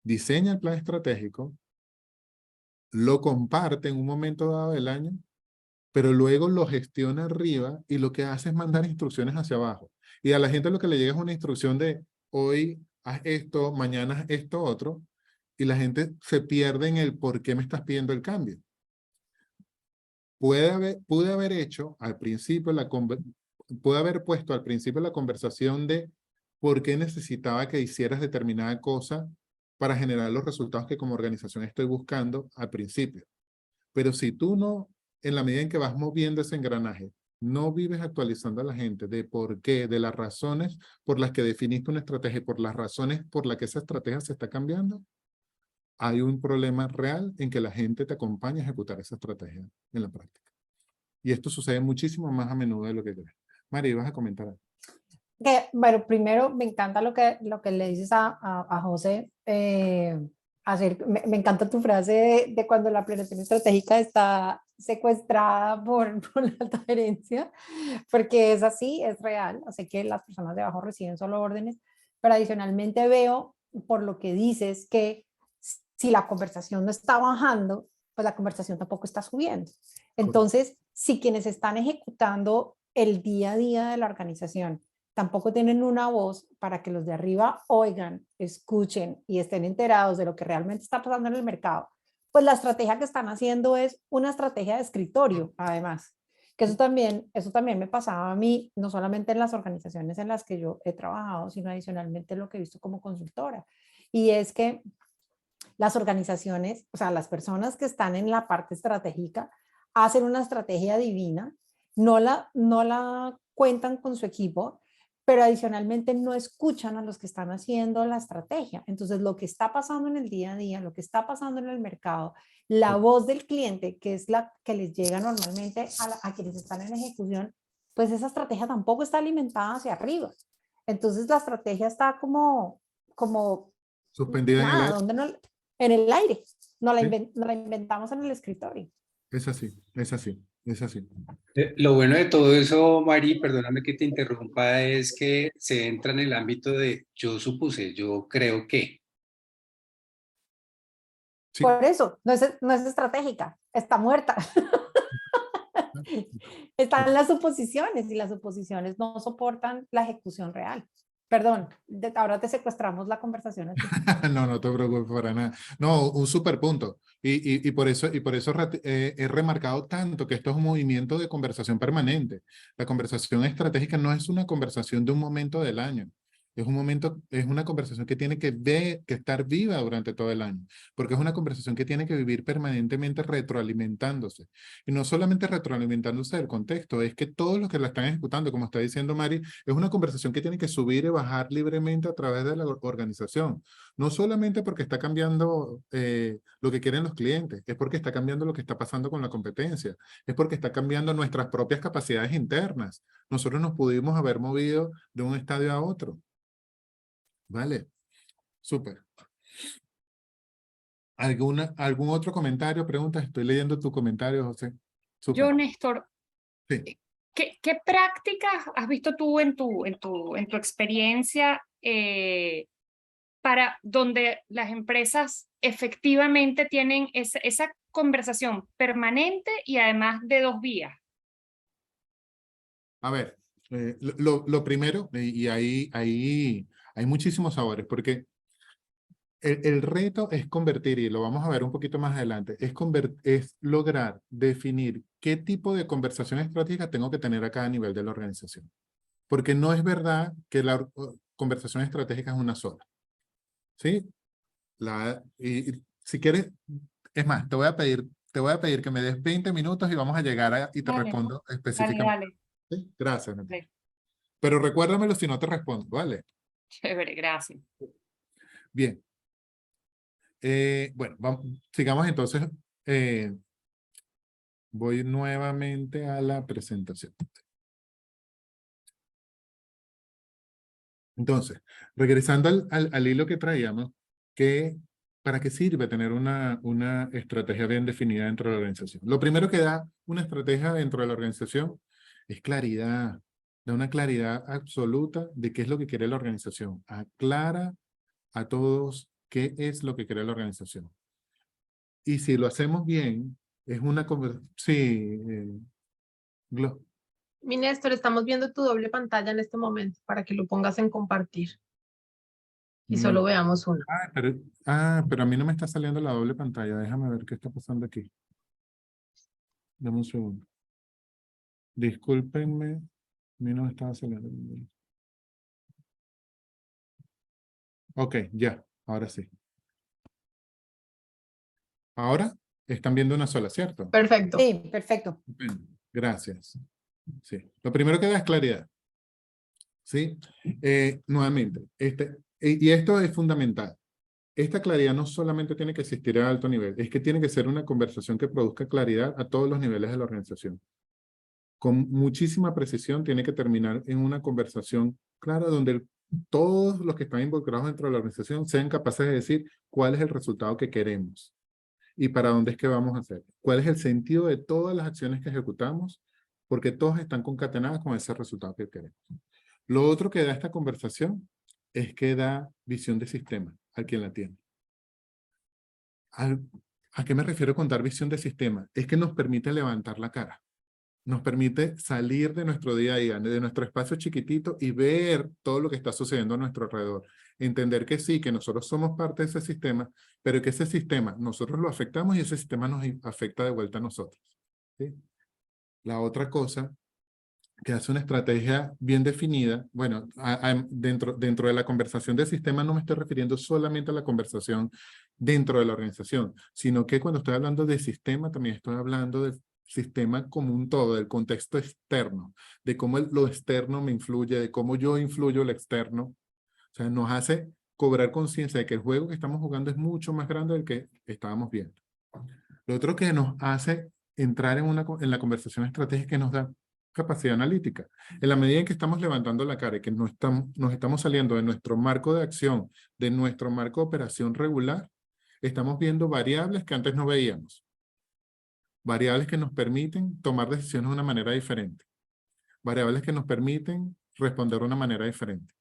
diseña el plan estratégico, lo comparte en un momento dado del año, pero luego lo gestiona arriba y lo que hace es mandar instrucciones hacia abajo. Y a la gente lo que le llega es una instrucción de hoy haz esto, mañana haz esto otro, y la gente se pierde en el por qué me estás pidiendo el cambio. Pude haber hecho al principio pude haber puesto al principio la conversación de por qué necesitaba que hicieras determinada cosa para generar los resultados que como organización estoy buscando al principio. Pero si tú no, en la medida en que vas moviendo ese engranaje, no vives actualizando a la gente de por qué, de las razones por las que definiste una estrategia, por las razones por las que esa estrategia se está cambiando, hay un problema real en que la gente te acompañe a ejecutar esa estrategia en la práctica. Y esto sucede muchísimo más a menudo de lo que crees. Mari, ¿vas a comentar algo? Bueno, primero me encanta lo que le dices a José. Me encanta tu frase de cuando la planeación estratégica está secuestrada por la alta gerencia, porque es así, es real. Así que las personas de abajo reciben solo órdenes, pero adicionalmente veo por lo que dices que si la conversación no está bajando, pues la conversación tampoco está subiendo. Entonces, si quienes están ejecutando el día a día de la organización tampoco tienen una voz para que los de arriba oigan, escuchen y estén enterados de lo que realmente está pasando en el mercado, pues la estrategia que están haciendo es una estrategia de escritorio, además. Que eso también me pasaba a mí, no solamente en las organizaciones en las que yo he trabajado, sino adicionalmente lo que he visto como consultora. Y es que las organizaciones, o sea, las personas que están en la parte estratégica, hacen una estrategia divina, no la cuentan con su equipo, pero adicionalmente no escuchan a los que están haciendo la estrategia. Entonces, lo que está pasando en el día a día, lo que está pasando en el mercado, la voz del cliente, que es la que les llega normalmente a quienes están en ejecución, pues esa estrategia tampoco está alimentada hacia arriba. Entonces, la estrategia está como Suspendida en el aire. en el aire. Nos la, Sí. nos la inventamos en el escritorio. Es así, es así, es así. Lo bueno de todo eso, Mari, perdóname que te interrumpa, es que se entra en el ámbito de yo supuse, yo creo que. Sí. Por eso, no es estratégica, está muerta. Están las suposiciones y las suposiciones no soportan la ejecución real. Perdón, ahora te secuestramos la conversación a ti. No, no te preocupes para nada. No, un super punto. Y por eso he remarcado tanto que esto es un movimiento de conversación permanente. La conversación estratégica no es una conversación de un momento del año. Es un momento, es una conversación que tiene que estar viva durante todo el año, porque es una conversación que tiene que vivir permanentemente retroalimentándose. Y no solamente retroalimentándose del contexto, es que todos los que la están ejecutando, como está diciendo Mari, es una conversación que tiene que subir y bajar libremente a través de la organización. No solamente porque está cambiando lo que quieren los clientes, es porque está cambiando lo que está pasando con la competencia, es porque está cambiando nuestras propias capacidades internas. Nosotros nos pudimos haber movido de un estadio a otro. Vale, súper. ¿Algún otro comentario, pregunta? Estoy leyendo tu comentario, José. Súper. Yo, Néstor, Sí. ¿qué prácticas has visto tú en tu experiencia para donde las empresas efectivamente tienen esa conversación permanente y además de dos vías? A ver, lo primero, y ahí hay muchísimos sabores, porque el reto es convertir, y lo vamos a ver un poquito más adelante, es lograr definir qué tipo de conversación estratégica tengo que tener a cada nivel de la organización. Porque no es verdad que la conversación estratégica es una sola. ¿Sí? Y si quieres, es más, te voy a pedir que me des 20 minutos y vamos a llegar y te Dale, respondo dale, específicamente. dale. ¿Sí? Gracias, Natalia. Dale. Pero recuérdamelo si no te respondo, ¿vale? Chévere, gracias. Bien. Bueno, sigamos entonces. Voy nuevamente a la presentación. Entonces, regresando al hilo que traíamos, ¿para qué sirve tener una estrategia bien definida dentro de la organización? Lo primero que da una estrategia dentro de la organización es claridad. Da una claridad absoluta de qué es lo que quiere la organización. Aclara a todos qué es lo que quiere la organización. Y si lo hacemos bien, es una conversación. Sí, Mi Néstor, estamos viendo tu doble pantalla en este momento para que lo pongas en compartir y no. solo veamos una. Pero a mí no me está saliendo la doble pantalla. Déjame ver qué está pasando aquí. Dame un segundo. Discúlpenme. A mí no me estaba saliendo. Ok, ya. Ahora sí. Ahora están viendo una sola, ¿cierto? Perfecto. Sí, perfecto. Gracias. Sí. Lo primero que da es claridad. ¿Sí? Nuevamente. Y esto es fundamental. Esta claridad no solamente tiene que existir a alto nivel, es que tiene que ser una conversación que produzca claridad a todos los niveles de la organización. Con muchísima precisión tiene que terminar en una conversación clara donde todos los que están involucrados dentro de la organización sean capaces de decir cuál es el resultado que queremos y para dónde es que vamos a hacer. Cuál es el sentido de todas las acciones que ejecutamos, porque todas están concatenadas con ese resultado que queremos. Lo otro que da esta conversación es que da visión de sistema a quien la tiene. ¿A qué me refiero con dar visión de sistema? Es que nos permite levantar la cara. Nos permite salir de nuestro día a día, de nuestro espacio chiquitito y ver todo lo que está sucediendo a nuestro alrededor. Entender que sí, que nosotros somos parte de ese sistema, pero que ese sistema nosotros lo afectamos y ese sistema nos afecta de vuelta a nosotros. ¿Sí? La otra cosa que hace una estrategia bien definida, bueno, dentro de la conversación de sistema no me estoy refiriendo solamente a la conversación dentro de la organización, sino que cuando estoy hablando de sistema también estoy hablando del sistema como un todo, del contexto externo, de cómo lo externo me influye, de cómo yo influyo el externo. O sea, nos hace cobrar conciencia de que el juego que estamos jugando es mucho más grande del que estábamos viendo. Lo otro que nos hace entrar en la conversación estratégica que nos da capacidad analítica. En la medida en que estamos levantando la cara y que nos estamos saliendo de nuestro marco de acción, de nuestro marco de operación regular, estamos viendo variables que antes no veíamos. Variables que nos permiten tomar decisiones de una manera diferente. Variables que nos permiten responder de una manera diferente.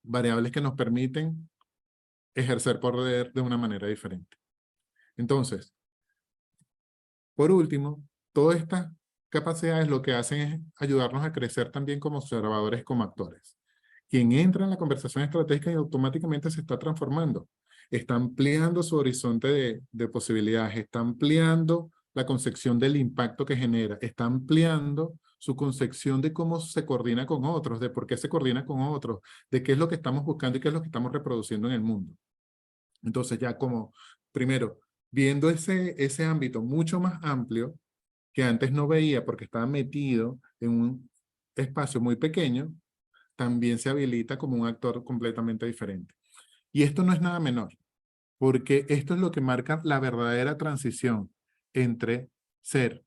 Variables que nos permiten ejercer poder de una manera diferente. Entonces, por último, todas estas capacidades lo que hacen es ayudarnos a crecer también como observadores, como actores. Quien entra en la conversación estratégica y automáticamente se está transformando. Está ampliando su horizonte de posibilidades, está ampliando la concepción del impacto que genera, está ampliando su concepción de cómo se coordina con otros, de por qué se coordina con otros, de qué es lo que estamos buscando y qué es lo que estamos reproduciendo en el mundo. Entonces ya como, primero, viendo ese ámbito mucho más amplio que antes no veía porque estaba metido en un espacio muy pequeño, también se habilita como un actor completamente diferente. Y esto no es nada menor, porque esto es lo que marca la verdadera transición entre ser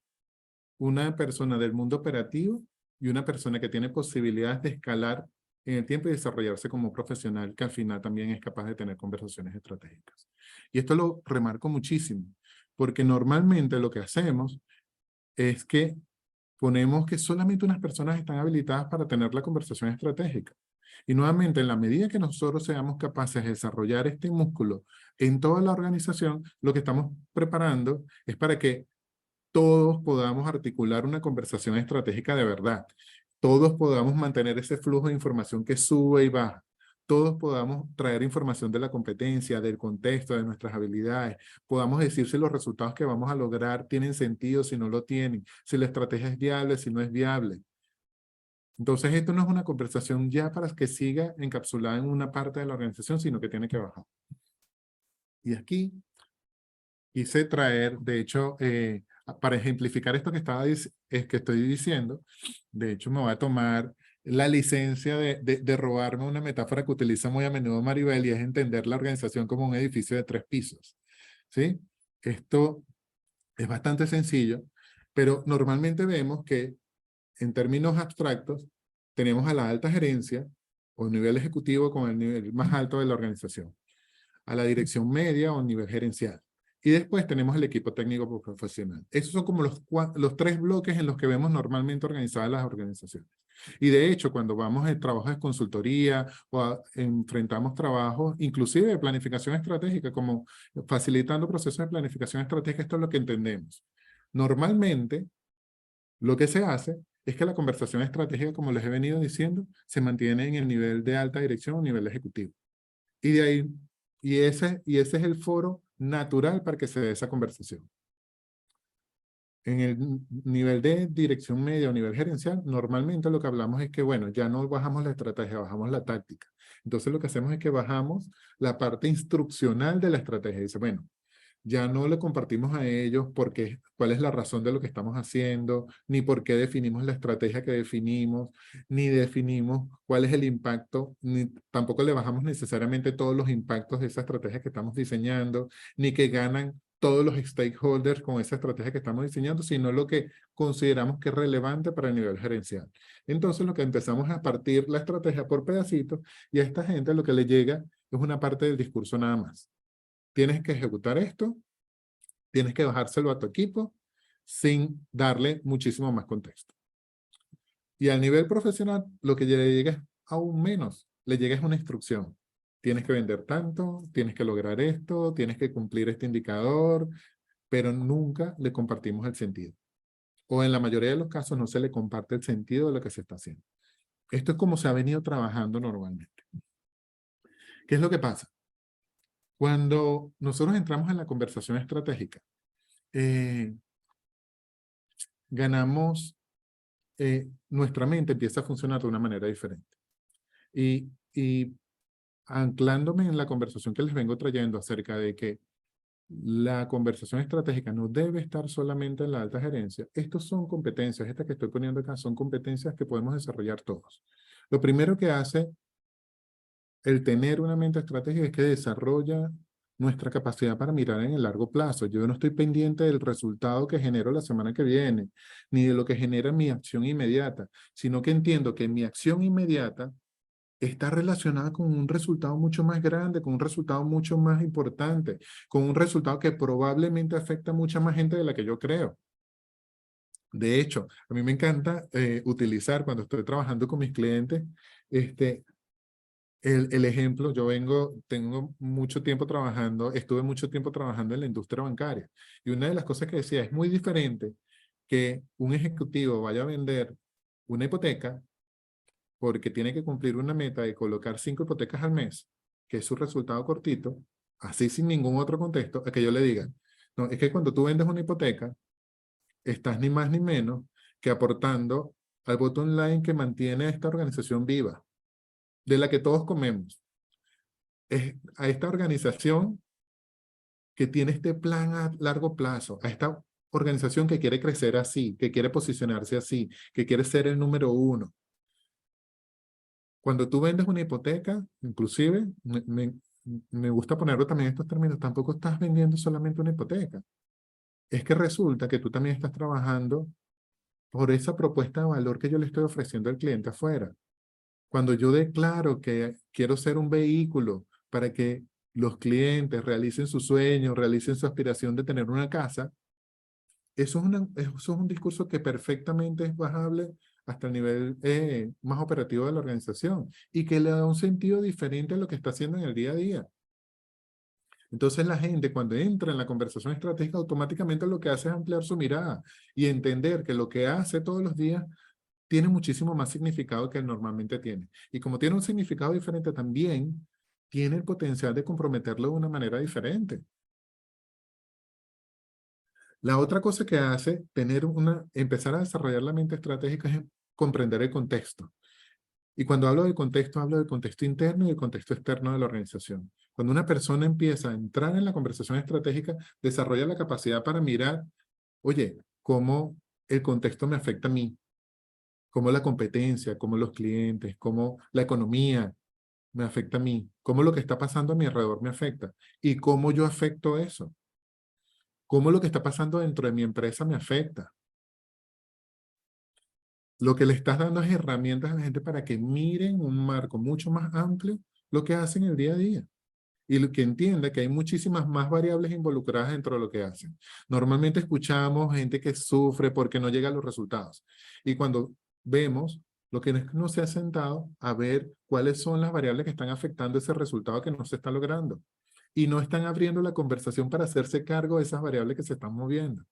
una persona del mundo operativo y una persona que tiene posibilidades de escalar en el tiempo y desarrollarse como profesional que al final también es capaz de tener conversaciones estratégicas. Y esto lo remarco muchísimo, porque normalmente lo que hacemos es que ponemos que solamente unas personas están habilitadas para tener la conversación estratégica. Y nuevamente, en la medida que nosotros seamos capaces de desarrollar este músculo en toda la organización, lo que estamos preparando es para que todos podamos articular una conversación estratégica de verdad. Todos podamos mantener ese flujo de información que sube y baja. Todos podamos traer información de la competencia, del contexto, de nuestras habilidades. Podamos decir si los resultados que vamos a lograr tienen sentido, si no lo tienen. Si la estrategia es viable, si no es viable. Entonces, esto no es una conversación ya para que siga encapsulada en una parte de la organización, sino que tiene que bajar. Y aquí quise traer, de hecho, para ejemplificar esto que estoy diciendo, de hecho me voy a tomar la licencia de robarme una metáfora que utiliza muy a menudo Maribel, y es entender la organización como un edificio de 3 pisos. ¿Sí? Esto es bastante sencillo, pero normalmente vemos que en términos abstractos tenemos a la alta gerencia o nivel ejecutivo con el nivel más alto de la organización, a la dirección media o nivel gerencial. Y después tenemos el equipo técnico profesional. Esos son como los 3 bloques en los que vemos normalmente organizadas las organizaciones. Y de hecho, cuando vamos a trabajos de consultoría o enfrentamos trabajos, inclusive de planificación estratégica, como facilitando procesos de planificación estratégica, esto es lo que entendemos. Normalmente, lo que se hace es que la conversación estratégica, como les he venido diciendo, se mantiene en el nivel de alta dirección o nivel ejecutivo. Y de ahí, y ese es el foro natural para que se dé esa conversación. En el nivel de dirección media o nivel gerencial, normalmente lo que hablamos es que, bueno, ya no bajamos la estrategia, bajamos la táctica. Entonces lo que hacemos es que bajamos la parte instruccional de la estrategia. Dice, bueno, ya no le compartimos a ellos cuál es la razón de lo que estamos haciendo, ni por qué definimos la estrategia que definimos, ni definimos cuál es el impacto, ni tampoco le bajamos necesariamente todos los impactos de esa estrategia que estamos diseñando, ni que ganan todos los stakeholders con esa estrategia que estamos diseñando, sino lo que consideramos que es relevante para el nivel gerencial. Entonces lo que empezamos a partir la estrategia por pedacitos, y a esta gente lo que le llega es una parte del discurso nada más. Tienes que ejecutar esto, tienes que bajárselo a tu equipo sin darle muchísimo más contexto. Y al nivel profesional, lo que le llega es aún menos. Le llega es una instrucción. Tienes que vender tanto, tienes que lograr esto, tienes que cumplir este indicador, pero nunca le compartimos el sentido. O en la mayoría de los casos no se le comparte el sentido de lo que se está haciendo. Esto es como se ha venido trabajando normalmente. ¿Qué es lo que pasa? Cuando nosotros entramos en la conversación estratégica, nuestra mente empieza a funcionar de una manera diferente. Y anclándome en la conversación que les vengo trayendo acerca de que la conversación estratégica no debe estar solamente en la alta gerencia, estos son competencias, estas que estoy poniendo acá son competencias que podemos desarrollar todos. Lo primero que hace el tener una mente estratégica es que desarrolla nuestra capacidad para mirar en el largo plazo. Yo no estoy pendiente del resultado que genero la semana que viene, ni de lo que genera mi acción inmediata, sino que entiendo que mi acción inmediata está relacionada con un resultado mucho más grande, con un resultado mucho más importante, con un resultado que probablemente afecta a mucha más gente de la que yo creo. De hecho, a mí me encanta utilizar cuando estoy trabajando con mis clientes, el ejemplo. Tengo mucho tiempo trabajando, estuve mucho tiempo trabajando en la industria bancaria. Y una de las cosas que decía, es muy diferente que un ejecutivo vaya a vender una hipoteca porque tiene que cumplir una meta de colocar 5 hipotecas al mes, que es su resultado cortito, así sin ningún otro contexto, a que yo le diga, no, es que cuando tú vendes una hipoteca, estás ni más ni menos que aportando al bottom line que mantiene esta organización viva, de la que todos comemos. Es a esta organización que tiene este plan a largo plazo, a esta organización que quiere crecer así, que quiere posicionarse así, que quiere ser el número 1. Cuando tú vendes una hipoteca, inclusive, me gusta ponerlo también en estos términos, tampoco estás vendiendo solamente una hipoteca. Es que resulta que tú también estás trabajando por esa propuesta de valor que yo le estoy ofreciendo al cliente afuera. Cuando yo declaro que quiero ser un vehículo para que los clientes realicen su sueño, realicen su aspiración de tener una casa, eso es un discurso que perfectamente es bajable hasta el nivel más operativo de la organización y que le da un sentido diferente a lo que está haciendo en el día a día. Entonces la gente, cuando entra en la conversación estratégica, automáticamente lo que hace es ampliar su mirada y entender que lo que hace todos los días tiene muchísimo más significado que normalmente tiene. Y como tiene un significado diferente, también tiene el potencial de comprometerlo de una manera diferente. La otra cosa que hace empezar a desarrollar la mente estratégica es comprender el contexto. Y cuando hablo del contexto interno y el contexto externo de la organización. Cuando una persona empieza a entrar en la conversación estratégica, desarrolla la capacidad para mirar, oye, cómo el contexto me afecta a mí, cómo la competencia, cómo los clientes, cómo la economía me afecta a mí, cómo lo que está pasando a mi alrededor me afecta y cómo yo afecto eso, cómo lo que está pasando dentro de mi empresa me afecta. Lo que le estás dando es herramientas a la gente para que miren un marco mucho más amplio lo que hacen el día a día. Y lo que entienda que hay muchísimas más variables involucradas dentro de lo que hacen. Normalmente escuchamos gente que sufre porque no llega a los resultados. Y cuando vemos, lo que no se ha sentado a ver cuáles son las variables que están afectando ese resultado que no se está logrando. Y no están abriendo la conversación para hacerse cargo de esas variables que se están moviendo.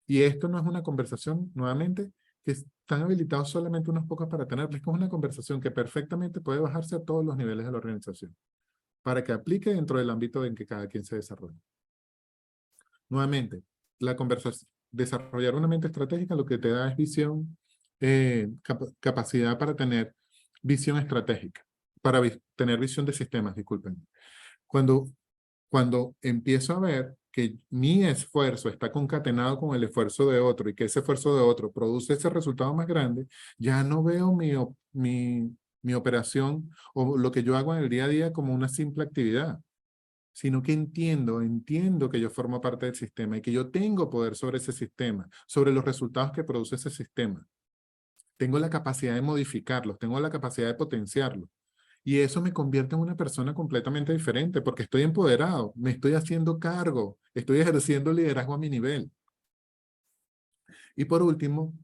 Y esto no es una conversación, nuevamente, que están habilitados solamente unos pocos para tenerla. Es como una conversación que perfectamente puede bajarse a todos los niveles de la organización, para que aplique dentro del ámbito en que cada quien se desarrolla. Nuevamente, desarrollar una mente estratégica lo que te da es visión, capacidad para tener visión estratégica, para tener visión de sistemas, disculpen. Cuando empiezo a ver que mi esfuerzo está concatenado con el esfuerzo de otro y que ese esfuerzo de otro produce ese resultado más grande, ya no veo mi operación o lo que yo hago en el día a día como una simple actividad, sino que entiendo que yo formo parte del sistema y que yo tengo poder sobre ese sistema, sobre los resultados que produce ese sistema. Tengo la capacidad de modificarlos, tengo la capacidad de potenciarlos. Y eso me convierte en una persona completamente diferente porque estoy empoderado, me estoy haciendo cargo, estoy ejerciendo liderazgo a mi nivel. Y por último,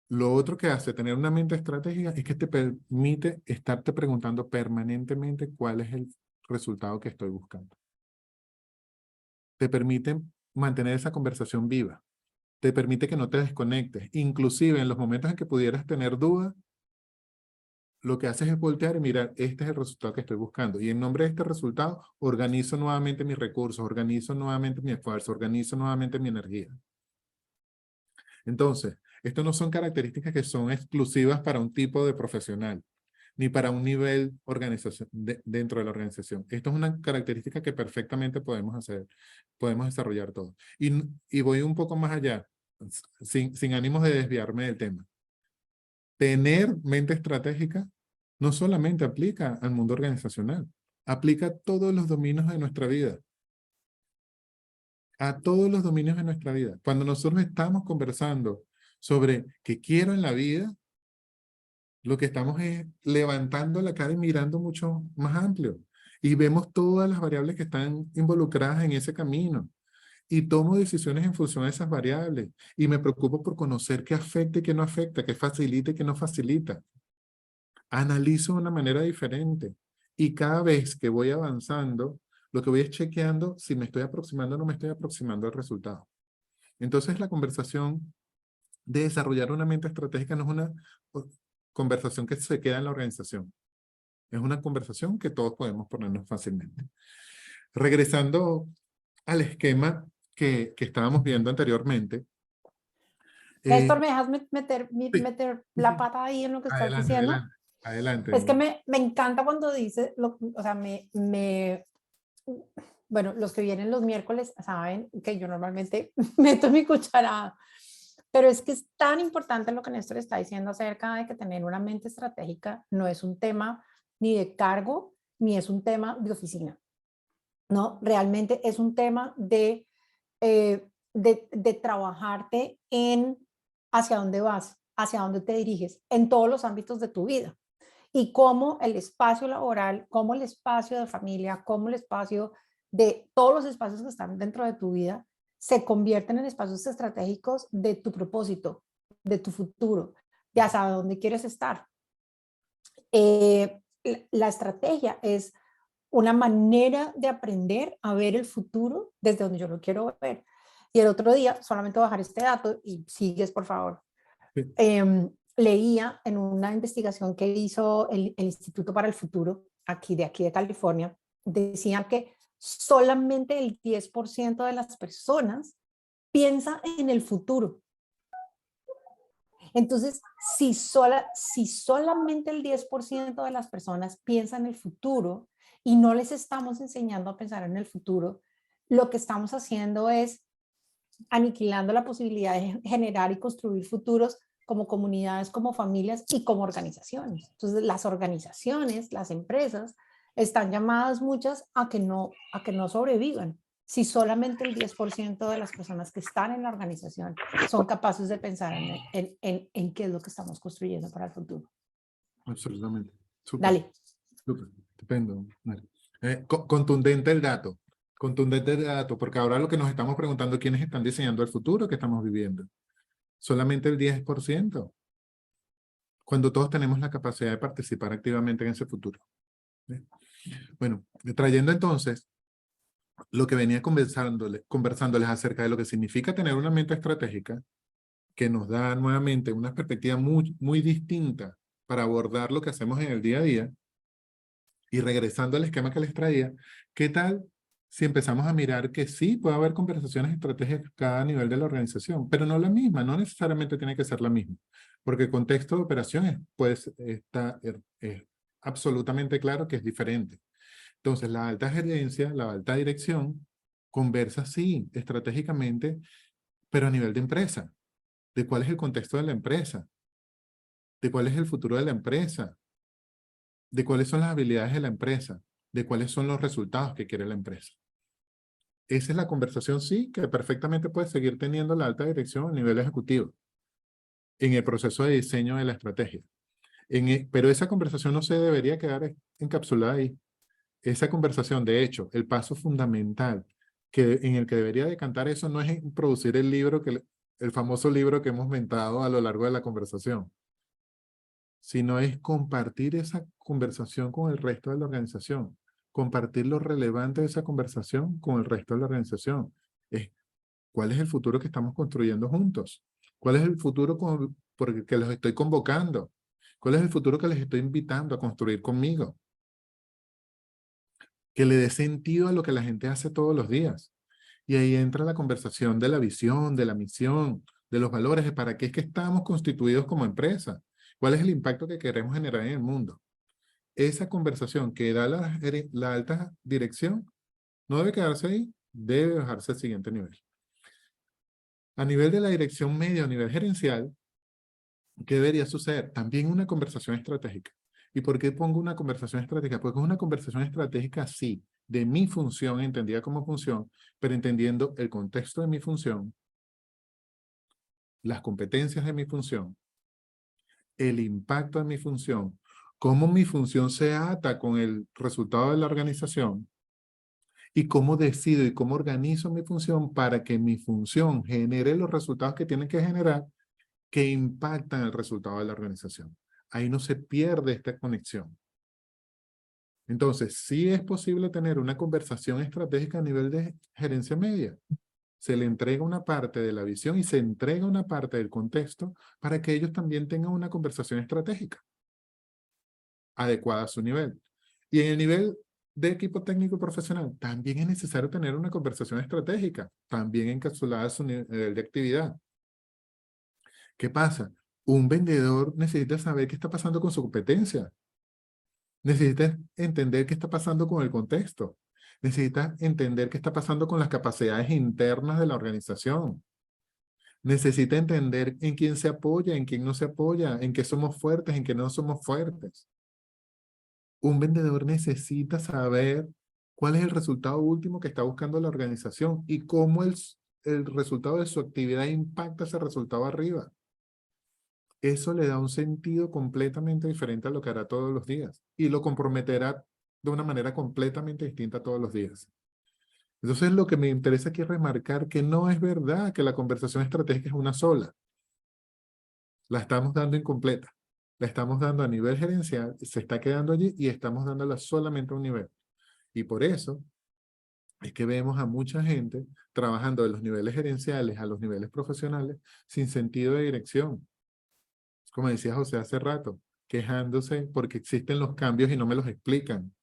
lo otro que hace tener una mente estratégica es que te permite estarte preguntando permanentemente cuál es el resultado que estoy buscando. Te permite mantener esa conversación viva. Te permite que no te desconectes. Inclusive en los momentos en que pudieras tener dudas, lo que haces es voltear y mirar, este es el resultado que estoy buscando. Y en nombre de este resultado, organizo nuevamente mis recursos, organizo nuevamente mi esfuerzo, organizo nuevamente mi energía. Entonces, esto no son características que son exclusivas para un tipo de profesional, ni para un nivel dentro de la organización. Esto es una característica que perfectamente podemos desarrollar todos. Y voy un poco más allá, sin ánimos de desviarme del tema. Tener mente estratégica no solamente aplica al mundo organizacional, aplica a todos los dominios de nuestra vida. A todos los dominios de nuestra vida. Cuando nosotros estamos conversando sobre qué quiero en la vida, Lo que estamos es levantando la cara y mirando mucho más amplio. Y vemos todas las variables que están involucradas en ese camino. Y tomo decisiones en función de esas variables. Y me preocupo por conocer qué afecta y qué no afecta, qué facilita y qué no facilita. Analizo de una manera diferente. Y cada vez que voy avanzando, lo que voy es chequeando si me estoy aproximando o no me estoy aproximando al resultado. Entonces, la conversación de desarrollar una mente estratégica no es una conversación que se queda en la organización. Es una conversación que todos podemos ponernos fácilmente. Regresando al esquema que estábamos viendo anteriormente. Néstor, ¿me dejas meter Sí. la pata ahí en lo que estás Adelante, diciendo? adelante. Es que me encanta cuando dice, o sea, bueno, los que vienen los miércoles saben que yo normalmente meto mi cucharada, pero es que es tan importante lo que Néstor está diciendo acerca de que tener una mente estratégica no es un tema ni de cargo, ni es un tema de oficina, ¿no? Realmente es un tema de trabajarte en hacia dónde vas, hacia dónde te diriges, en todos los ámbitos de tu vida. Y cómo el espacio laboral, cómo el espacio de familia, cómo el espacio de todos los espacios que están dentro de tu vida se convierten en espacios estratégicos de tu propósito, de tu futuro, de hacia dónde quieres estar. La estrategia es una manera de aprender a ver el futuro desde donde yo lo quiero ver. Y el otro día, solamente voy a dejar este dato y sigues, por favor. Sí. Leía en una investigación que hizo el Instituto para el Futuro, de aquí de California, decían que solamente el 10% de las personas piensa en el futuro. Entonces, si solamente el 10% de las personas piensan en el futuro y no les estamos enseñando a pensar en el futuro, lo que estamos haciendo es aniquilando la posibilidad de generar y construir futuros como comunidades, como familias y como organizaciones. Entonces, las organizaciones, las empresas, están llamadas muchas a que no sobrevivan. Si solamente el 10% de las personas que están en la organización son capaces de pensar en qué es lo que estamos construyendo para el futuro. Absolutamente. Súper, Dale. súper. Estupendo. Contundente el dato. Contundente el dato, porque ahora lo que nos estamos preguntando es quiénes están diseñando el futuro que estamos viviendo. Solamente el 10%. Cuando todos tenemos la capacidad de participar activamente en ese futuro. Bueno, trayendo entonces lo que venía conversándoles acerca de lo que significa tener una mente estratégica, que nos da nuevamente una perspectiva muy distinta para abordar lo que hacemos en el día a día, y regresando al esquema que les traía, ¿qué tal si empezamos a mirar que sí puede haber conversaciones estratégicas a cada nivel de la organización, pero no la misma, no necesariamente tiene que ser la misma, porque el contexto de operaciones pues está absolutamente claro que es diferente. Entonces, la alta gerencia, la alta dirección, conversa sí, estratégicamente, pero a nivel de empresa, de cuál es el contexto de la empresa, de cuál es el futuro de la empresa, de cuáles son las habilidades de la empresa, de cuáles son los resultados que quiere la empresa. Esa es la conversación, sí, que perfectamente puede seguir teniendo la alta dirección a nivel ejecutivo en el proceso de diseño de la estrategia. Pero esa conversación no se debería quedar encapsulada ahí. Esa conversación, de hecho, el paso fundamental en el que debería decantar eso no es producir el libro, el famoso libro que hemos mentado a lo largo de la conversación, sino es compartir esa conversación con el resto de la organización, compartir lo relevante de esa conversación con el resto de la organización. ¿Cuál es el futuro que estamos construyendo juntos? ¿Cuál es el futuro que los estoy convocando? ¿Cuál es el futuro que les estoy invitando a construir conmigo? Que le dé sentido a lo que la gente hace todos los días. Y ahí entra la conversación de la visión, de la misión, de los valores, de para qué es que estamos constituidos como empresa. ¿Cuál es el impacto que queremos generar en el mundo? Esa conversación que da la alta dirección no debe quedarse ahí, debe bajarse al siguiente nivel. A nivel de la dirección media, a nivel gerencial, ¿qué debería suceder? También una conversación estratégica. ¿Y por qué pongo una conversación estratégica? Porque es una conversación estratégica, sí, de mi función, entendida como función, pero entendiendo el contexto de mi función, las competencias de mi función, el impacto de mi función, cómo mi función se ata con el resultado de la organización y cómo decido y cómo organizo mi función para que mi función genere los resultados que tiene que generar que impactan el resultado de la organización. Ahí no se pierde esta conexión. Entonces, sí es posible tener una conversación estratégica a nivel de gerencia media. Se le entrega una parte de la visión y se entrega una parte del contexto para que ellos también tengan una conversación estratégica adecuada a su nivel. Y en el nivel de equipo técnico profesional, también es necesario tener una conversación estratégica, también encapsulada a su nivel de actividad. ¿Qué pasa? Un vendedor necesita saber qué está pasando con su competencia. Necesita entender qué está pasando con el contexto. Necesita entender qué está pasando con las capacidades internas de la organización. Necesita entender en quién se apoya, en quién no se apoya, en qué somos fuertes, en qué no somos fuertes. Un vendedor necesita saber cuál es el resultado último que está buscando la organización y cómo el resultado de su actividad impacta ese resultado arriba. Eso le da un sentido completamente diferente a lo que hará todos los días y lo comprometerá de una manera completamente distinta todos los días. Entonces, lo que me interesa aquí es remarcar que no es verdad que la conversación estratégica es una sola. La estamos dando incompleta. La estamos dando a nivel gerencial, se está quedando allí y estamos dándola solamente a un nivel. Y por eso es que vemos a mucha gente trabajando de los niveles gerenciales a los niveles profesionales sin sentido de dirección. Como decía José hace rato, quejándose porque existen los cambios y no me los explican.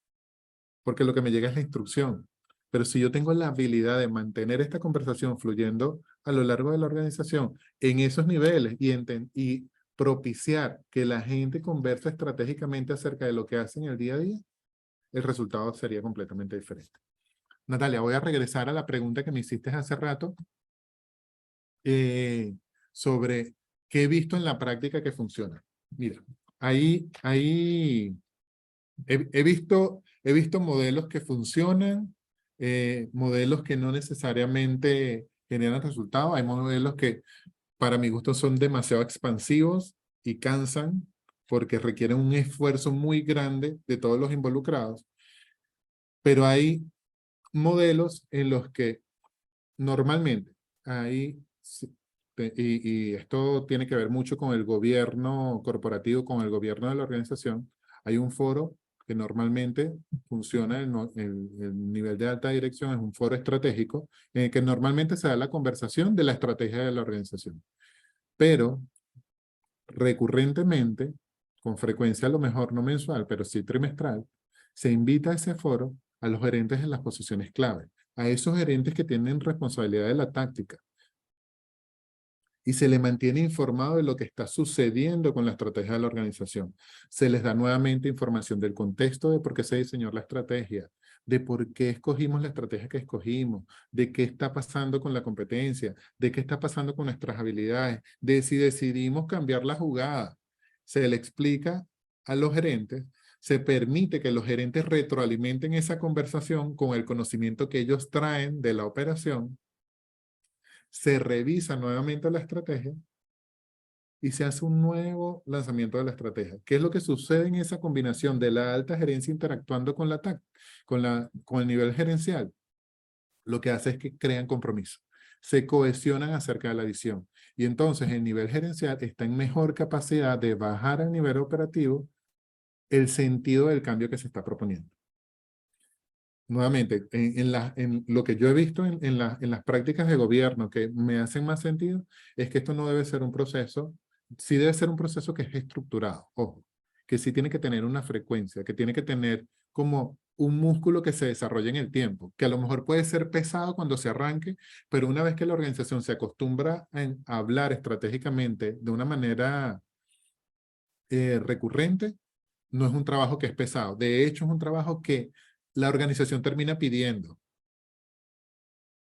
Porque lo que me llega es la instrucción. Pero si yo tengo la habilidad de mantener esta conversación fluyendo a lo largo de la organización en esos niveles y propiciar que la gente converse estratégicamente acerca de lo que hacen el día a día, el resultado sería completamente diferente. Natalia, voy a regresar a la pregunta que me hiciste hace rato sobre qué he visto en la práctica que funciona. Mira, ahí he visto modelos que funcionan, modelos que no necesariamente generan resultados. Hay modelos que para mi gusto son demasiado expansivos y cansan porque requieren un esfuerzo muy grande de todos los involucrados. Pero hay modelos en los que normalmente hay, y esto tiene que ver mucho con el gobierno corporativo, con el gobierno de la organización, hay un foro que normalmente funciona en el nivel de alta dirección, es un foro estratégico, en el que normalmente se da la conversación de la estrategia de la organización. Pero recurrentemente, con frecuencia a lo mejor no mensual, pero sí trimestral, se invita a ese foro a los gerentes en las posiciones clave, a esos gerentes que tienen responsabilidad de la táctica, y se le mantiene informado de lo que está sucediendo con la estrategia de la organización. Se les da nuevamente información del contexto de por qué se diseñó la estrategia, de por qué escogimos la estrategia que escogimos, de qué está pasando con la competencia, de qué está pasando con nuestras habilidades, de si decidimos cambiar la jugada. Se le explica a los gerentes, se permite que los gerentes retroalimenten esa conversación con el conocimiento que ellos traen de la operación, se revisa nuevamente la estrategia y se hace un nuevo lanzamiento de la estrategia. ¿Qué es lo que sucede en esa combinación de la alta gerencia interactuando con con el nivel gerencial? Lo que hace es que crean compromiso, se cohesionan acerca de la visión. Y entonces el nivel gerencial está en mejor capacidad de bajar al nivel operativo el sentido del cambio que se está proponiendo. Nuevamente, en lo que yo he visto en las prácticas de gobierno que me hacen más sentido, es que esto no debe ser un proceso, sí debe ser un proceso que es estructurado, ojo, que sí tiene que tener una frecuencia, que tiene que tener como un músculo que se desarrolle en el tiempo, que a lo mejor puede ser pesado cuando se arranque, pero una vez que la organización se acostumbra a hablar estratégicamente de una manera recurrente, no es un trabajo que es pesado. De hecho, es un trabajo que la organización termina pidiendo.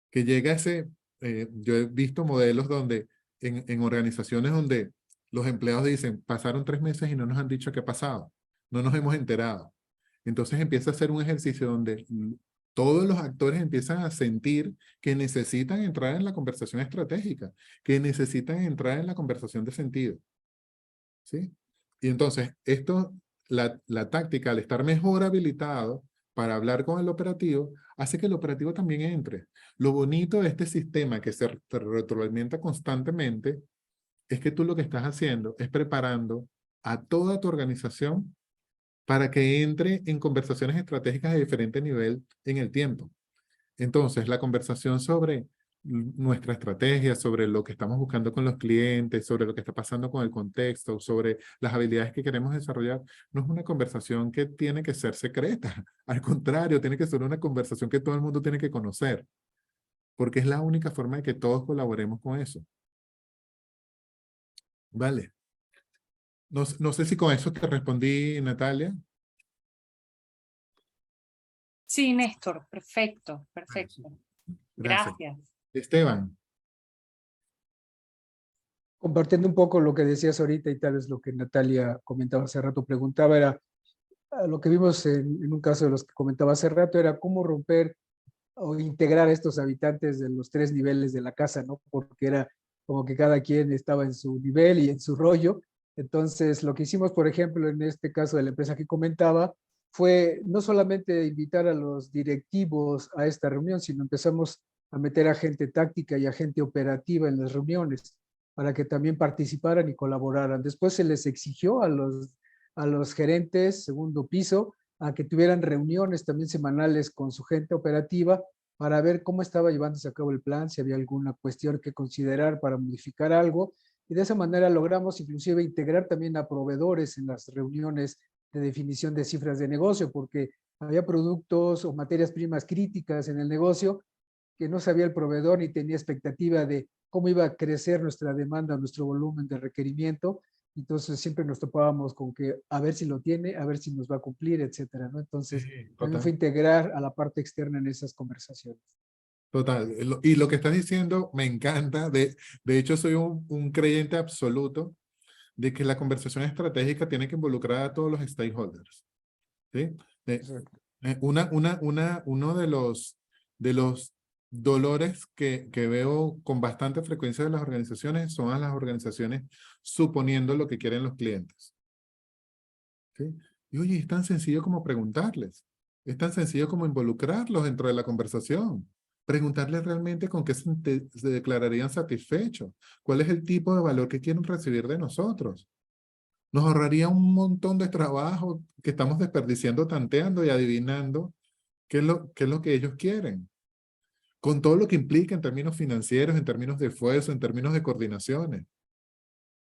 Que llega ese, yo he visto modelos donde, en organizaciones donde los empleados dicen, pasaron 3 meses y no nos han dicho qué ha pasado, no nos hemos enterado. Entonces empieza a ser un ejercicio donde todos los actores empiezan a sentir que necesitan entrar en la conversación estratégica, que necesitan entrar en la conversación de sentido. ¿Sí? Y entonces, la táctica, al estar mejor habilitado para hablar con el operativo, hace que el operativo también entre. Lo bonito de este sistema que se retroalimenta constantemente es que tú lo que estás haciendo es preparando a toda tu organización para que entre en conversaciones estratégicas de diferente nivel en el tiempo. Entonces, la conversación sobre nuestra estrategia, sobre lo que estamos buscando con los clientes, sobre lo que está pasando con el contexto, sobre las habilidades que queremos desarrollar, no es una conversación que tiene que ser secreta. Al contrario, tiene que ser una conversación que todo el mundo tiene que conocer, porque es la única forma de que todos colaboremos con eso. Vale. No sé si con eso te respondí, Natalia. Sí, Néstor, perfecto, perfecto. Gracias. Gracias. Esteban. Compartiendo un poco lo que decías ahorita y tal vez lo que Natalia comentaba hace rato, preguntaba, era lo que vimos en un caso de los que comentaba hace rato, era cómo romper o integrar a estos habitantes de los 3 niveles de la casa, ¿no? Porque era como que cada quien estaba en su nivel y en su rollo. Entonces, lo que hicimos, por ejemplo, en este caso de la empresa que comentaba, fue no solamente invitar a los directivos a esta reunión, sino empezamos a meter a gente táctica y a gente operativa en las reuniones para que también participaran y colaboraran. Después se les exigió a los gerentes, segundo piso, a que tuvieran reuniones también semanales con su gente operativa para ver cómo estaba llevándose a cabo el plan, si había alguna cuestión que considerar para modificar algo. Y de esa manera logramos inclusive integrar también a proveedores en las reuniones de definición de cifras de negocio, porque había productos o materias primas críticas en el negocio que no sabía el proveedor ni tenía expectativa de cómo iba a crecer nuestra demanda, nuestro volumen de requerimiento. Entonces siempre nos topábamos con que a ver si lo tiene, a ver si nos va a cumplir, etcétera, ¿no? Entonces también fue integrar a la parte externa en esas conversaciones. Total. Y lo que estás diciendo me encanta. De hecho, soy un creyente absoluto de que la conversación estratégica tiene que involucrar a todos los stakeholders. ¿Sí? Uno de los dolores que veo con bastante frecuencia de las organizaciones son a las organizaciones suponiendo lo que quieren los clientes. ¿Sí? Y oye, es tan sencillo como preguntarles. Es tan sencillo como involucrarlos dentro de la conversación. Preguntarles realmente con qué se declararían satisfechos. ¿Cuál es el tipo de valor que quieren recibir de nosotros? Nos ahorraría un montón de trabajo que estamos desperdiciando tanteando y adivinando qué es lo que ellos quieren. Con todo lo que implica en términos financieros, en términos de esfuerzo, en términos de coordinaciones.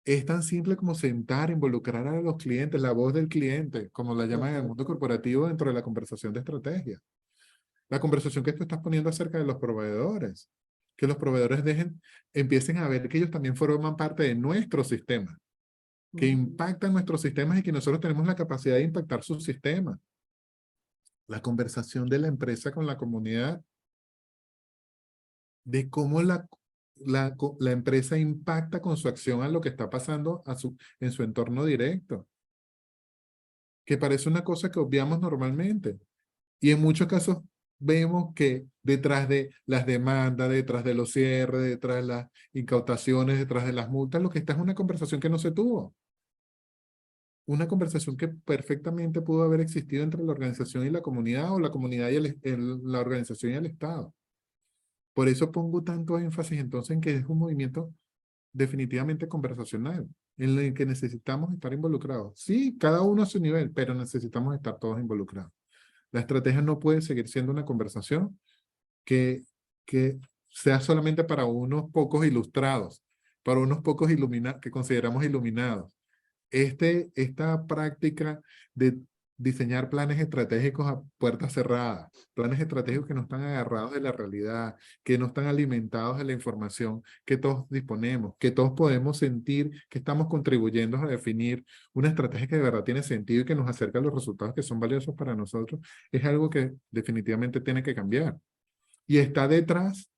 Es tan simple como sentar, involucrar a los clientes, la voz del cliente, como la llaman en el mundo corporativo dentro de la conversación de estrategia. La conversación que tú estás poniendo acerca de los proveedores. Que los proveedores empiecen a ver que ellos también forman parte de nuestro sistema. Que impactan nuestros sistemas y que nosotros tenemos la capacidad de impactar sus sistemas. La conversación de la empresa con la comunidad. De cómo la empresa impacta con su acción a lo que está pasando en su entorno directo. Que parece una cosa que obviamos normalmente. Y en muchos casos vemos que detrás de las demandas, detrás de los cierres, detrás de las incautaciones, detrás de las multas, lo que está es una conversación que no se tuvo. Una conversación que perfectamente pudo haber existido entre la organización y la comunidad, o la comunidad y la organización y el Estado. Por eso pongo tanto énfasis entonces en que es un movimiento definitivamente conversacional, en el que necesitamos estar involucrados. Sí, cada uno a su nivel, pero necesitamos estar todos involucrados. La estrategia no puede seguir siendo una conversación que sea solamente para unos pocos ilustrados, para unos pocos que consideramos iluminados. Esta práctica de diseñar planes estratégicos a puertas cerradas, planes estratégicos que no están agarrados de la realidad, que no están alimentados de la información que todos disponemos, que todos podemos sentir que estamos contribuyendo a definir una estrategia que de verdad tiene sentido y que nos acerca a los resultados que son valiosos para nosotros, es algo que definitivamente tiene que cambiar. Y está detrás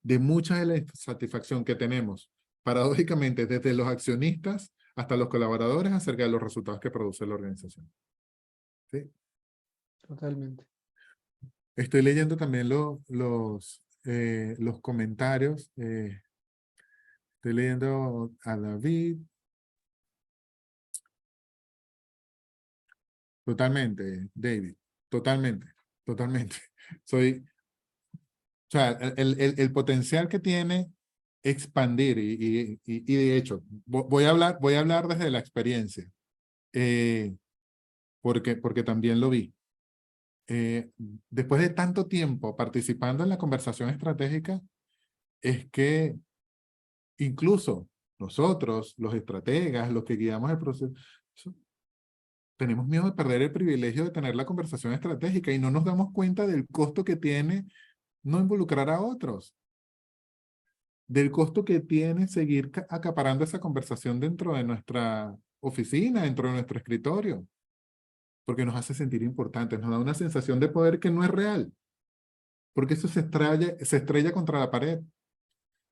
de mucha de la insatisfacción que tenemos, paradójicamente, desde los accionistas hasta los colaboradores acerca de los resultados que produce la organización. ¿Sí? Totalmente. Estoy leyendo también los comentarios. Estoy leyendo a David. Totalmente, David. Totalmente, totalmente. O sea, el potencial que tiene expandir y de hecho, voy a hablar desde la experiencia, porque también lo vi. Después de tanto tiempo participando en la conversación estratégica, es que incluso nosotros, los estrategas, los que guiamos el proceso, tenemos miedo de perder el privilegio de tener la conversación estratégica y no nos damos cuenta del costo que tiene no involucrar a otros, del costo que tiene seguir acaparando esa conversación dentro de nuestra oficina, dentro de nuestro escritorio, porque nos hace sentir importantes, nos da una sensación de poder que no es real, porque eso se estrella contra la pared,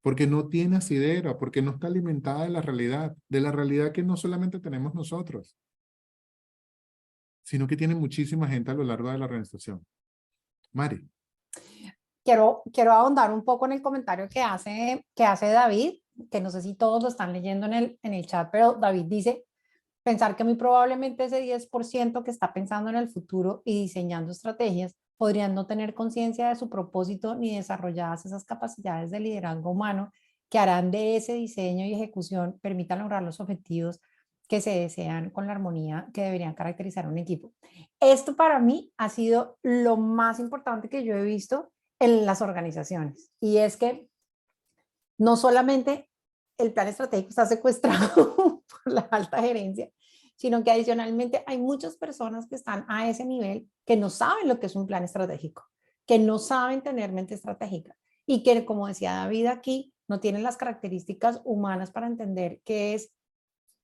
porque no tiene asidero, porque no está alimentada de la realidad que no solamente tenemos nosotros, sino que tiene muchísima gente a lo largo de la organización. Mari. Quiero ahondar un poco en el comentario que hace David, que no sé si todos lo están leyendo en el chat, pero David dice, pensar que muy probablemente ese 10% que está pensando en el futuro y diseñando estrategias podrían no tener conciencia de su propósito ni desarrolladas esas capacidades de liderazgo humano que harán de ese diseño y ejecución permitan lograr los objetivos que se desean con la armonía que deberían caracterizar a un equipo. Esto para mí ha sido lo más importante que yo he visto en las organizaciones, y es que no solamente el plan estratégico está secuestrado por la alta gerencia, sino que adicionalmente hay muchas personas que están a ese nivel que no saben lo que es un plan estratégico, que no saben tener mente estratégica y que, como decía David aquí, no tienen las características humanas para entender qué es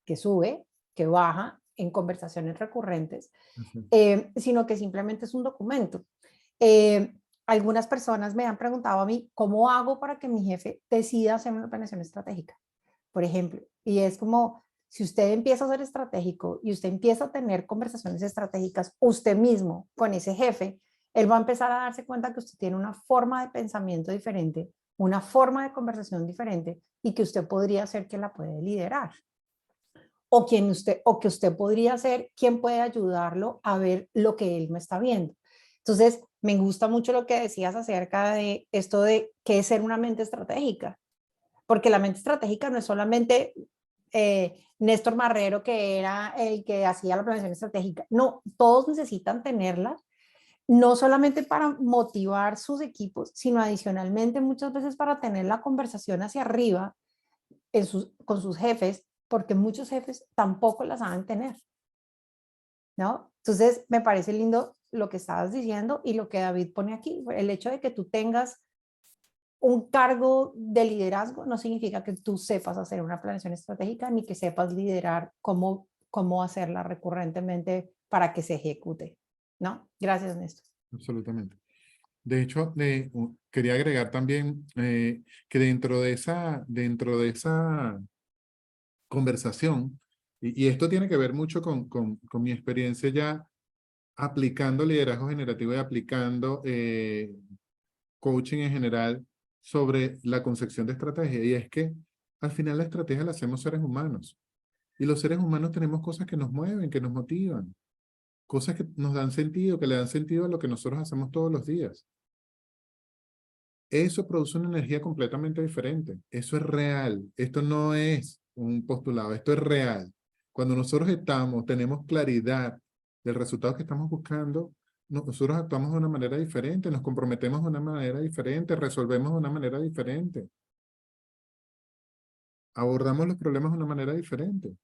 que sube, que baja en conversaciones recurrentes, sino que simplemente es un documento. Algunas personas me han preguntado a mí, ¿cómo hago para que mi jefe decida hacer una planeación estratégica? Por ejemplo, y es como, si usted empieza a ser estratégico y usted empieza a tener conversaciones estratégicas usted mismo con ese jefe, él va a empezar a darse cuenta que usted tiene una forma de pensamiento diferente, una forma de conversación diferente y que usted podría ser quien la puede liderar. O que usted podría ser quien puede ayudarlo a ver lo que él no está viendo. Entonces, me gusta mucho lo que decías acerca de esto de qué es ser una mente estratégica, porque la mente estratégica no es solamente Néstor Marrero, que era el que hacía la planeación estratégica. No, todos necesitan tenerla, no solamente para motivar sus equipos, sino adicionalmente muchas veces para tener la conversación hacia arriba con sus jefes, porque muchos jefes tampoco la saben tener, ¿no? Entonces, me parece lindo lo que estabas diciendo y lo que David pone aquí. El hecho de que tú tengas un cargo de liderazgo no significa que tú sepas hacer una planeación estratégica ni que sepas liderar cómo hacerla recurrentemente para que se ejecute, ¿no? Gracias, Néstor. Absolutamente. De hecho, quería agregar también que dentro de esa conversación, y esto tiene que ver mucho con mi experiencia ya aplicando liderazgo generativo y aplicando coaching en general sobre la concepción de estrategia, y es que al final la estrategia la hacemos seres humanos, y los seres humanos tenemos cosas que nos mueven, que nos motivan, cosas que nos dan sentido, que le dan sentido a lo que nosotros hacemos todos los días. Eso produce una energía completamente diferente. Eso es real. Esto no es un postulado, esto es real. Cuando nosotros tenemos claridad del resultado que estamos buscando, nosotros actuamos de una manera diferente, nos comprometemos de una manera diferente, resolvemos de una manera diferente. Abordamos los problemas de una manera diferente.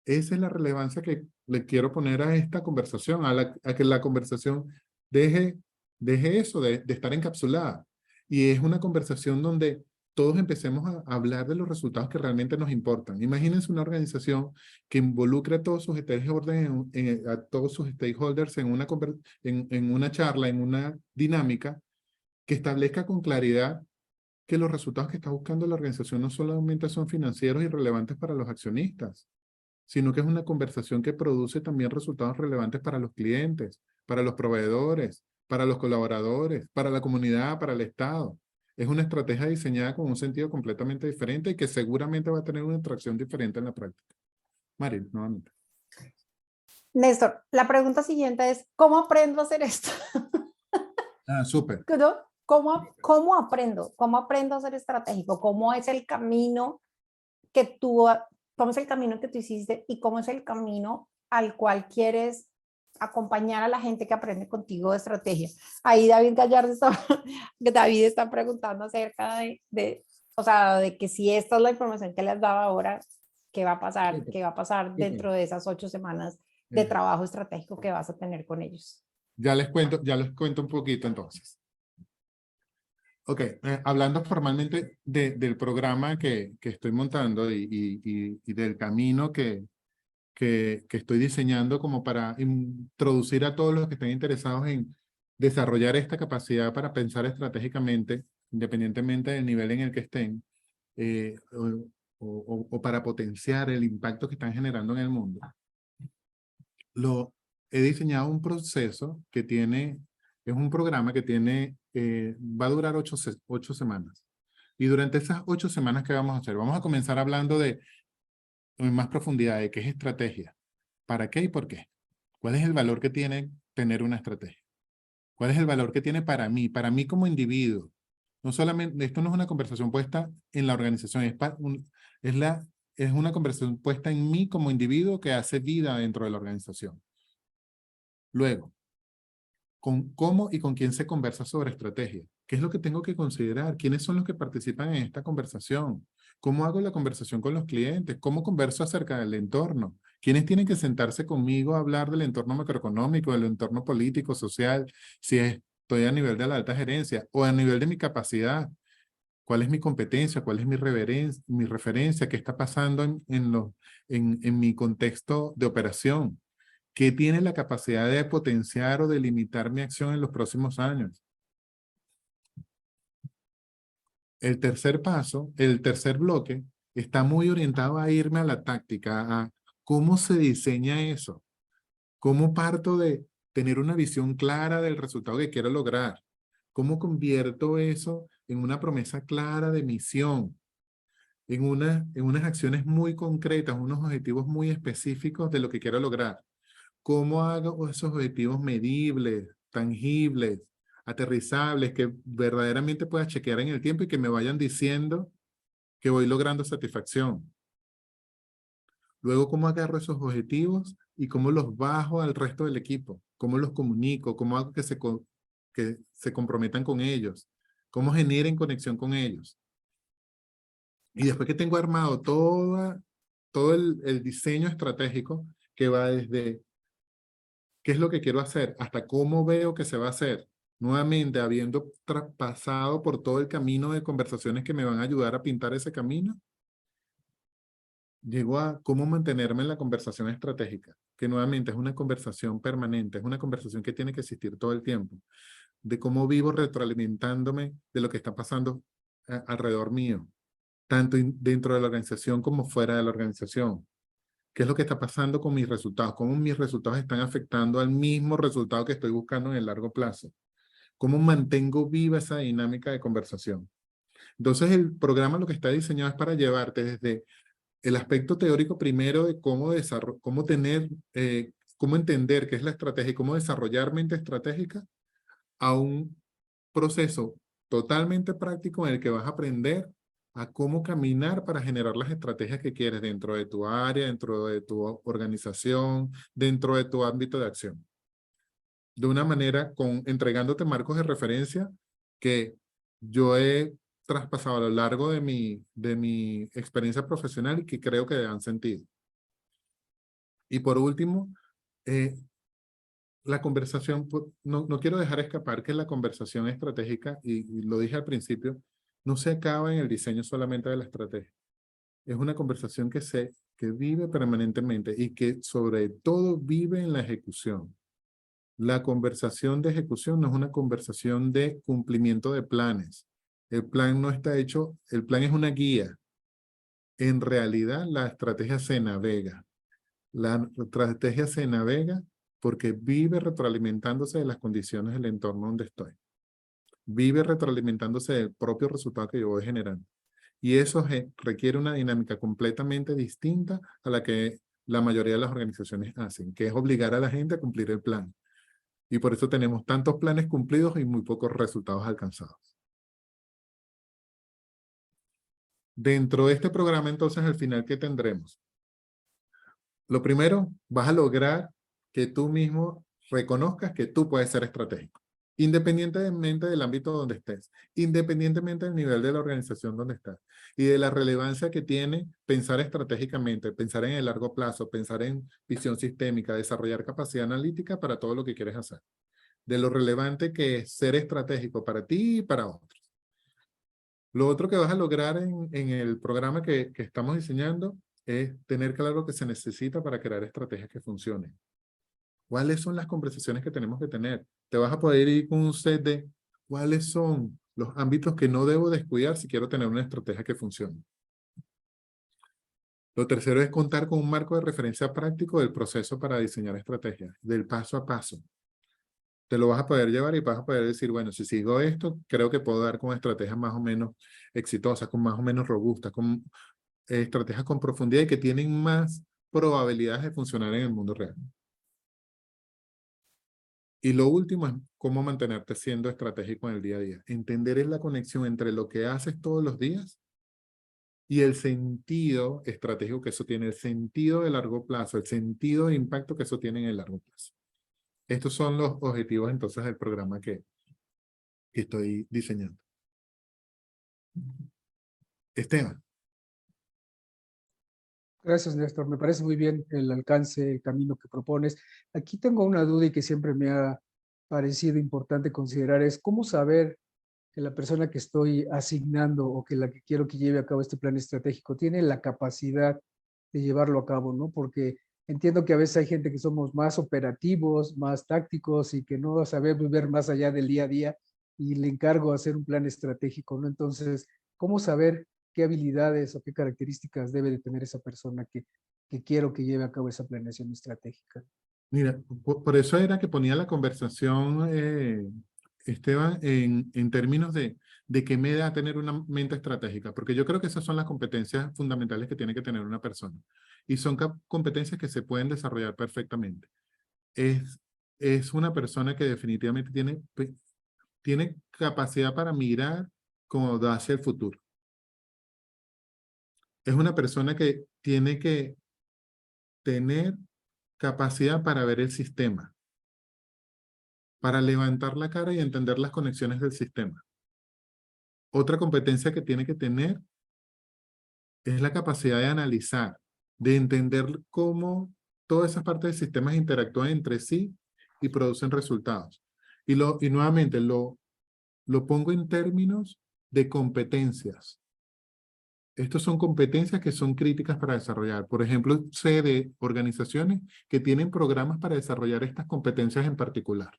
Esa es la relevancia que le quiero poner a esta conversación, a que la conversación deje eso de estar encapsulada. Y es una conversación donde todos empecemos a hablar de los resultados que realmente nos importan. Imagínense una organización que involucre a todos sus stakeholders en una charla, en una dinámica, que establezca con claridad que los resultados que está buscando la organización no solamente son financieros y relevantes para los accionistas, sino que es una conversación que produce también resultados relevantes para los clientes, para los proveedores, para los colaboradores, para la comunidad, para el Estado. Es una estrategia diseñada con un sentido completamente diferente y que seguramente va a tener una atracción diferente en la práctica. Mari, nuevamente. Néstor, la pregunta siguiente es, ¿cómo aprendo a hacer esto? Ah, súper. ¿No? ¿Cómo aprendo? ¿Cómo aprendo a ser estratégico? ¿Cómo es el camino que cómo es el camino que tú hiciste y cómo es el camino al cual quieres acompañar a la gente que aprende contigo de estrategia? Ahí David Gallardo David está preguntando acerca o sea, de que si esta es la información que les daba ahora, ¿qué va a pasar? ¿Qué va a pasar dentro de esas 8 semanas de trabajo estratégico que vas a tener con ellos? Ya les cuento un poquito entonces. Ok, hablando formalmente del programa que estoy montando y del camino que estoy diseñando como para introducir a todos los que estén interesados en desarrollar esta capacidad para pensar estratégicamente, independientemente del nivel en el que estén, o para potenciar el impacto que están generando en el mundo. He diseñado un proceso que es un programa que va a durar 8 semanas. Y durante esas 8 semanas, ¿qué vamos a hacer? Vamos a comenzar hablando en más profundidad de qué es estrategia, para qué y por qué. ¿Cuál es el valor que tiene tener una estrategia? ¿Cuál es el valor que tiene para mí como individuo? No solamente, esto no es una conversación puesta en la organización, es una conversación puesta en mí como individuo que hace vida dentro de la organización. Luego, ¿cómo y con quién se conversa sobre estrategia? ¿Qué es lo que tengo que considerar? ¿Quiénes son los que participan en esta conversación? ¿Cómo hago la conversación con los clientes? ¿Cómo converso acerca del entorno? ¿Quiénes tienen que sentarse conmigo a hablar del entorno macroeconómico, del entorno político, social, si estoy a nivel de la alta gerencia o a nivel de mi capacidad? ¿Cuál es mi competencia? ¿Cuál es mi referencia? ¿Qué está pasando en mi contexto de operación? ¿Qué tiene la capacidad de potenciar o de limitar mi acción en los próximos años? El tercer paso, el tercer bloque, está muy orientado a irme a la táctica, a cómo se diseña eso. ¿Cómo parto de tener una visión clara del resultado que quiero lograr? ¿Cómo convierto eso en una promesa clara de misión? En unas acciones muy concretas, unos objetivos muy específicos de lo que quiero lograr. ¿Cómo hago esos objetivos medibles, tangibles, aterrizables, que verdaderamente pueda chequear en el tiempo y que me vayan diciendo que voy logrando satisfacción? Luego, ¿cómo agarro esos objetivos y cómo los bajo al resto del equipo? ¿Cómo los comunico? ¿Cómo hago que se comprometan con ellos? ¿Cómo generen conexión con ellos? Y después que tengo armado todo el diseño estratégico que va desde qué es lo que quiero hacer, hasta cómo veo que se va a hacer, nuevamente habiendo pasado por todo el camino de conversaciones que me van a ayudar a pintar ese camino, llego a cómo mantenerme en la conversación estratégica, que nuevamente es una conversación permanente, es una conversación que tiene que existir todo el tiempo, de cómo vivo retroalimentándome de lo que está pasando alrededor mío, tanto dentro de la organización como fuera de la organización. ¿Qué es lo que está pasando con mis resultados? ¿Cómo mis resultados están afectando al mismo resultado que estoy buscando en el largo plazo? ¿Cómo mantengo viva esa dinámica de conversación? Entonces, el programa lo que está diseñado es para llevarte desde el aspecto teórico primero de cómo entender qué es la estrategia y cómo desarrollar mente estratégica, a un proceso totalmente práctico en el que vas a aprender a cómo caminar para generar las estrategias que quieres dentro de tu área, dentro de tu organización, dentro de tu ámbito de acción. De una manera entregándote marcos de referencia que yo he traspasado a lo largo de mi experiencia profesional y que creo que dan sentido. Y por último, la conversación, no quiero dejar escapar que la conversación estratégica, y lo dije al principio, no se acaba en el diseño solamente de la estrategia. Es una conversación que vive permanentemente y que sobre todo vive en la ejecución. La conversación de ejecución no es una conversación de cumplimiento de planes. El plan no está hecho, el plan es una guía. En realidad, la estrategia se navega. La estrategia se navega porque vive retroalimentándose de las condiciones del entorno donde estoy. Vive retroalimentándose del propio resultado que yo voy generando. Y eso requiere una dinámica completamente distinta a la que la mayoría de las organizaciones hacen, que es obligar a la gente a cumplir el plan. Y por eso tenemos tantos planes cumplidos y muy pocos resultados alcanzados. Dentro de este programa, entonces, al final, ¿qué tendremos? Lo primero, vas a lograr que tú mismo reconozcas que tú puedes ser estratégico, independientemente del ámbito donde estés, independientemente del nivel de la organización donde estás, y de la relevancia que tiene pensar estratégicamente, pensar en el largo plazo, pensar en visión sistémica, desarrollar capacidad analítica para todo lo que quieres hacer. De lo relevante que es ser estratégico para ti y para otros. Lo otro que vas a lograr en el programa que estamos diseñando es tener claro lo que se necesita para crear estrategias que funcionen. ¿Cuáles son las conversaciones que tenemos que tener? Te vas a poder ir con un set de cuáles son los ámbitos que no debo descuidar si quiero tener una estrategia que funcione. Lo tercero es contar con un marco de referencia práctico del proceso para diseñar estrategias, del paso a paso. Te lo vas a poder llevar y vas a poder decir, bueno, si sigo esto, creo que puedo dar con estrategias más o menos exitosas, con más o menos robustas, con estrategias con profundidad y que tienen más probabilidades de funcionar en el mundo real. Y lo último es cómo mantenerte siendo estratégico en el día a día. Entender es la conexión entre lo que haces todos los días y el sentido estratégico que eso tiene, el sentido de largo plazo, el sentido de impacto que eso tiene en el largo plazo. Estos son los objetivos entonces del programa que estoy diseñando. Esteban. Gracias, Néstor. Me parece muy bien el alcance, el camino que propones. Aquí tengo una duda y que siempre me ha parecido importante considerar es cómo saber que la persona que estoy asignando o que la que quiero que lleve a cabo este plan estratégico tiene la capacidad de llevarlo a cabo, ¿no? Porque entiendo que a veces hay gente que somos más operativos, más tácticos y que no sabemos ver más allá del día a día y le encargo hacer un plan estratégico, ¿no? Entonces, ¿cómo saber qué habilidades o qué características debe de tener esa persona que quiero que lleve a cabo esa planeación estratégica? Mira, por eso era que ponía la conversación, Esteban, en términos de qué me da tener una mente estratégica, porque yo creo que esas son las competencias fundamentales que tiene que tener una persona. Y son competencias que se pueden desarrollar perfectamente. Es una persona que definitivamente tiene capacidad para mirar como hacia el futuro. Es una persona que tiene que tener capacidad para ver el sistema, para levantar la cara y entender las conexiones del sistema. Otra competencia que tiene que tener es la capacidad de analizar, de entender cómo todas esas partes del sistema interactúan entre sí y producen resultados. Y nuevamente lo pongo en términos de competencias. Estas son competencias que son críticas para desarrollar. Por ejemplo, sé de organizaciones que tienen programas para desarrollar estas competencias en particular.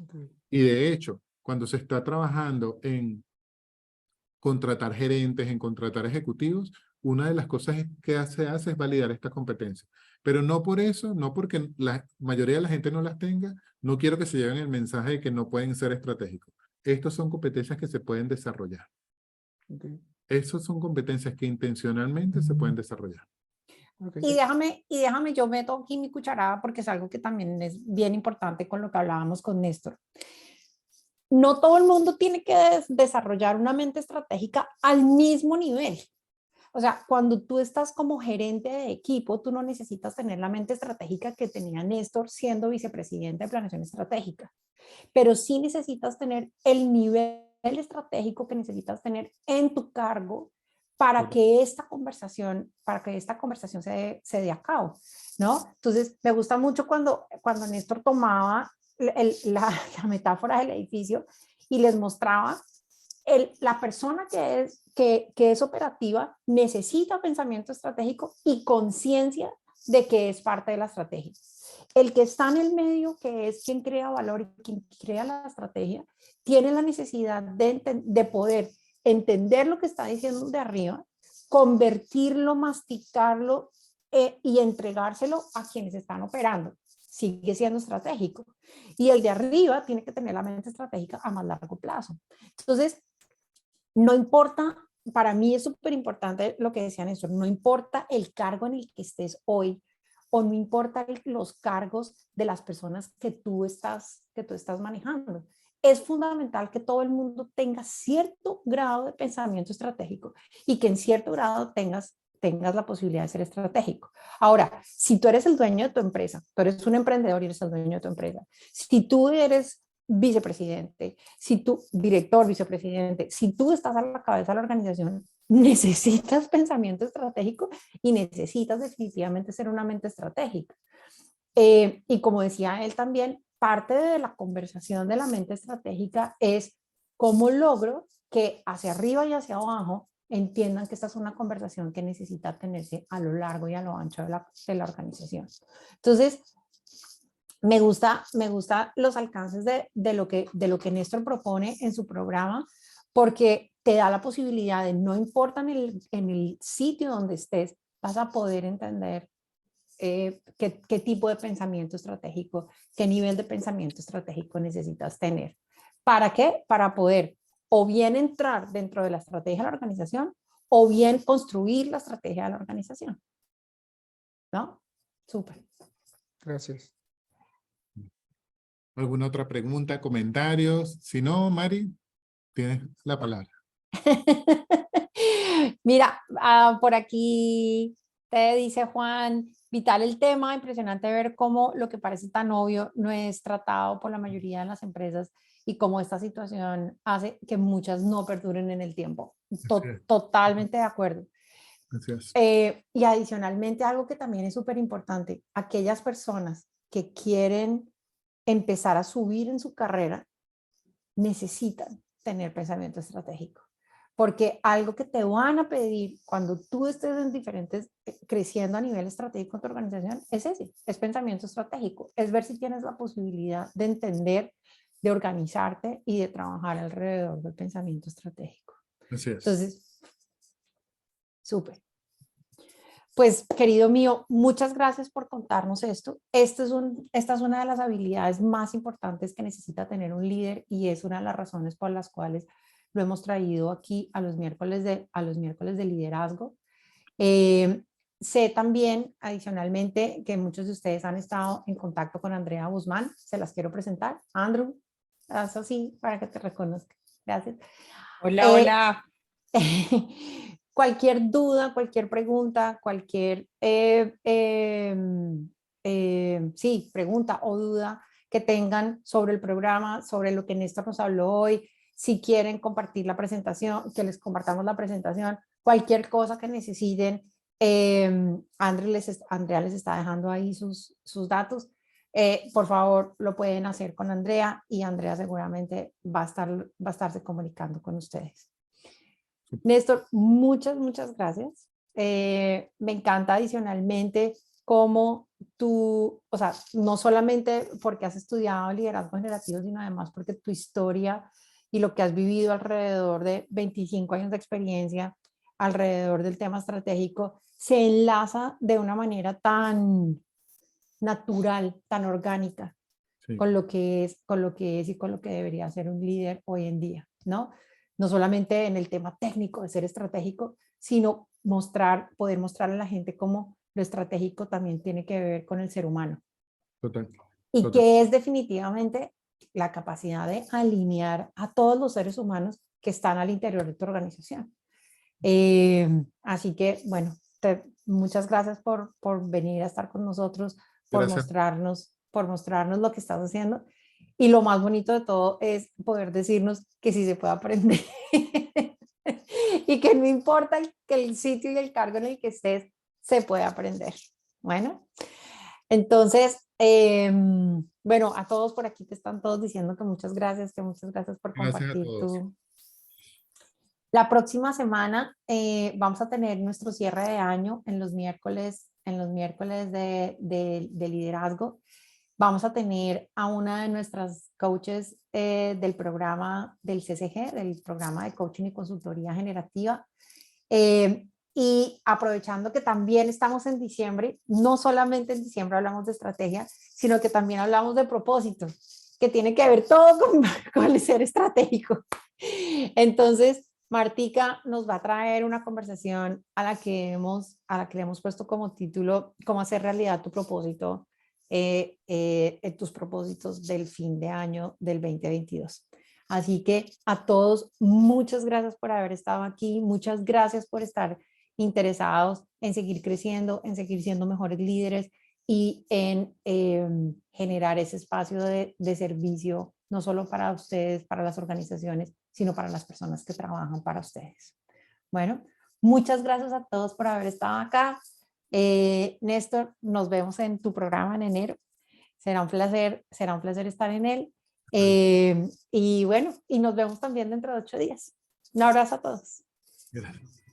Okay. Y de hecho, cuando se está trabajando en contratar gerentes, en contratar ejecutivos, una de las cosas que se hace es validar estas competencias. Pero no por eso, no porque la mayoría de la gente no las tenga, no quiero que se lleven el mensaje de que no pueden ser estratégicos. Estas son competencias que se pueden desarrollar. Okay. Esas son competencias que intencionalmente se pueden desarrollar. Okay. Y déjame, yo meto aquí mi cucharada porque es algo que también es bien importante con lo que hablábamos con Néstor. No todo el mundo tiene que desarrollar una mente estratégica al mismo nivel. O sea, cuando tú estás como gerente de equipo, tú no necesitas tener la mente estratégica que tenía Néstor siendo vicepresidente de planeación estratégica, pero sí necesitas tener el nivel estratégico que necesitas tener en tu cargo para que esta conversación se dé a cabo, ¿no? Entonces, me gusta mucho cuando Néstor tomaba la metáfora del edificio y les mostraba la persona que es operativa necesita pensamiento estratégico y conciencia de que es parte de la estrategia. El que está en el medio, que es quien crea valor y quien crea la estrategia, tiene la necesidad de poder entender lo que está diciendo de arriba, convertirlo, masticarlo y entregárselo a quienes están operando. Sigue siendo estratégico. Y el de arriba tiene que tener la mente estratégica a más largo plazo. Entonces, no importa, para mí es súper importante lo que decía Néstor, no importa el cargo en el que estés hoy o no importa los cargos de las personas que tú estás manejando. Es fundamental que todo el mundo tenga cierto grado de pensamiento estratégico y que en cierto grado tengas la posibilidad de ser estratégico. Ahora, si tú eres el dueño de tu empresa, tú eres un emprendedor y eres el dueño de tu empresa, si tú eres vicepresidente, si tú, director, vicepresidente, si tú estás a la cabeza de la organización, necesitas pensamiento estratégico y necesitas definitivamente ser una mente estratégica. Y como decía él también, parte de la conversación de la mente estratégica es cómo logro que hacia arriba y hacia abajo entiendan que esta es una conversación que necesita tenerse a lo largo y a lo ancho de la organización. Entonces, me gusta los alcances de lo que Néstor propone en su programa, porque te da la posibilidad de, no importa en el sitio donde estés, vas a poder entender qué tipo de pensamiento estratégico, qué nivel de pensamiento estratégico necesitas tener. ¿Para qué? Para poder o bien entrar dentro de la estrategia de la organización o bien construir la estrategia de la organización. ¿No? Súper. Gracias. ¿Alguna otra pregunta, comentarios? Si no, Mari, tienes la palabra. Mira, por aquí te dice Juan, vital el tema, impresionante ver cómo lo que parece tan obvio no es tratado por la mayoría de las empresas y cómo esta situación hace que muchas no perduren en el tiempo. Totalmente de acuerdo. Gracias. Y adicionalmente, algo que también es súper importante, aquellas personas que quieren empezar a subir en su carrera necesitan tener pensamiento estratégico. Porque algo que te van a pedir cuando tú estés en diferentes, creciendo a nivel estratégico en tu organización, es ese, es pensamiento estratégico. Es ver si tienes la posibilidad de entender, de organizarte y de trabajar alrededor del pensamiento estratégico. Así es. Entonces, súper. Pues, querido mío, muchas gracias por contarnos esto. Esta es una de las habilidades más importantes que necesita tener un líder y es una de las razones por las cuales lo hemos traído aquí a los miércoles de liderazgo. Sé también, adicionalmente, que muchos de ustedes han estado en contacto con Andrea Guzmán. Se las quiero presentar. Andrew, haz así para que te reconozca. Gracias. Hola, hola. Cualquier duda, cualquier pregunta, pregunta o duda que tengan sobre el programa, sobre lo que Néstor nos habló hoy, si quieren compartir la presentación, que les compartamos la presentación, cualquier cosa que necesiten, Andrea les está dejando ahí sus datos. Por favor, lo pueden hacer con Andrea y Andrea seguramente va a estarse comunicando con ustedes. Néstor, muchas gracias. Me encanta adicionalmente cómo tú, o sea, no solamente porque has estudiado liderazgo generativo, sino además porque tu historia y lo que has vivido alrededor de 25 años de experiencia alrededor del tema estratégico se enlaza de una manera tan natural, tan orgánica, Sí. con lo que es y con lo que debería ser un líder hoy en día, ¿no? No solamente en el tema técnico de ser estratégico, sino poder mostrar a la gente cómo lo estratégico también tiene que ver con el ser humano. Total. Y Total. que es definitivamente la capacidad de alinear a todos los seres humanos que están al interior de tu organización. Así que, bueno, muchas gracias por venir a estar con nosotros, por mostrarnos lo que estás haciendo. Y lo más bonito de todo es poder decirnos que sí se puede aprender y que no importa que el sitio y el cargo en el que estés, se puede aprender. Bueno, entonces, bueno, a todos por aquí te están todos diciendo que muchas gracias por Gracias a compartir todos. La próxima semana vamos a tener nuestro cierre de año en los miércoles de liderazgo. Vamos a tener a una de nuestras coaches del programa del CCG, del programa de coaching y consultoría generativa. Y aprovechando que también estamos en diciembre, no solamente en diciembre hablamos de estrategia, sino que también hablamos de propósito, que tiene que ver todo con el ser estratégico. Entonces, Martica nos va a traer una conversación a la que le hemos puesto como título cómo hacer realidad tu propósito, tus propósitos del fin de año del 2022. Así que a todos, muchas gracias por haber estado aquí, muchas gracias por estar interesados en seguir creciendo, en seguir siendo mejores líderes y en generar ese espacio de servicio, no solo para ustedes, para las organizaciones, sino para las personas que trabajan para ustedes. Bueno, muchas gracias a todos por haber estado acá. Néstor, nos vemos en tu programa en enero. Será un placer estar en él. Y bueno, y nos vemos también dentro de 8 días. Un abrazo a todos. Gracias.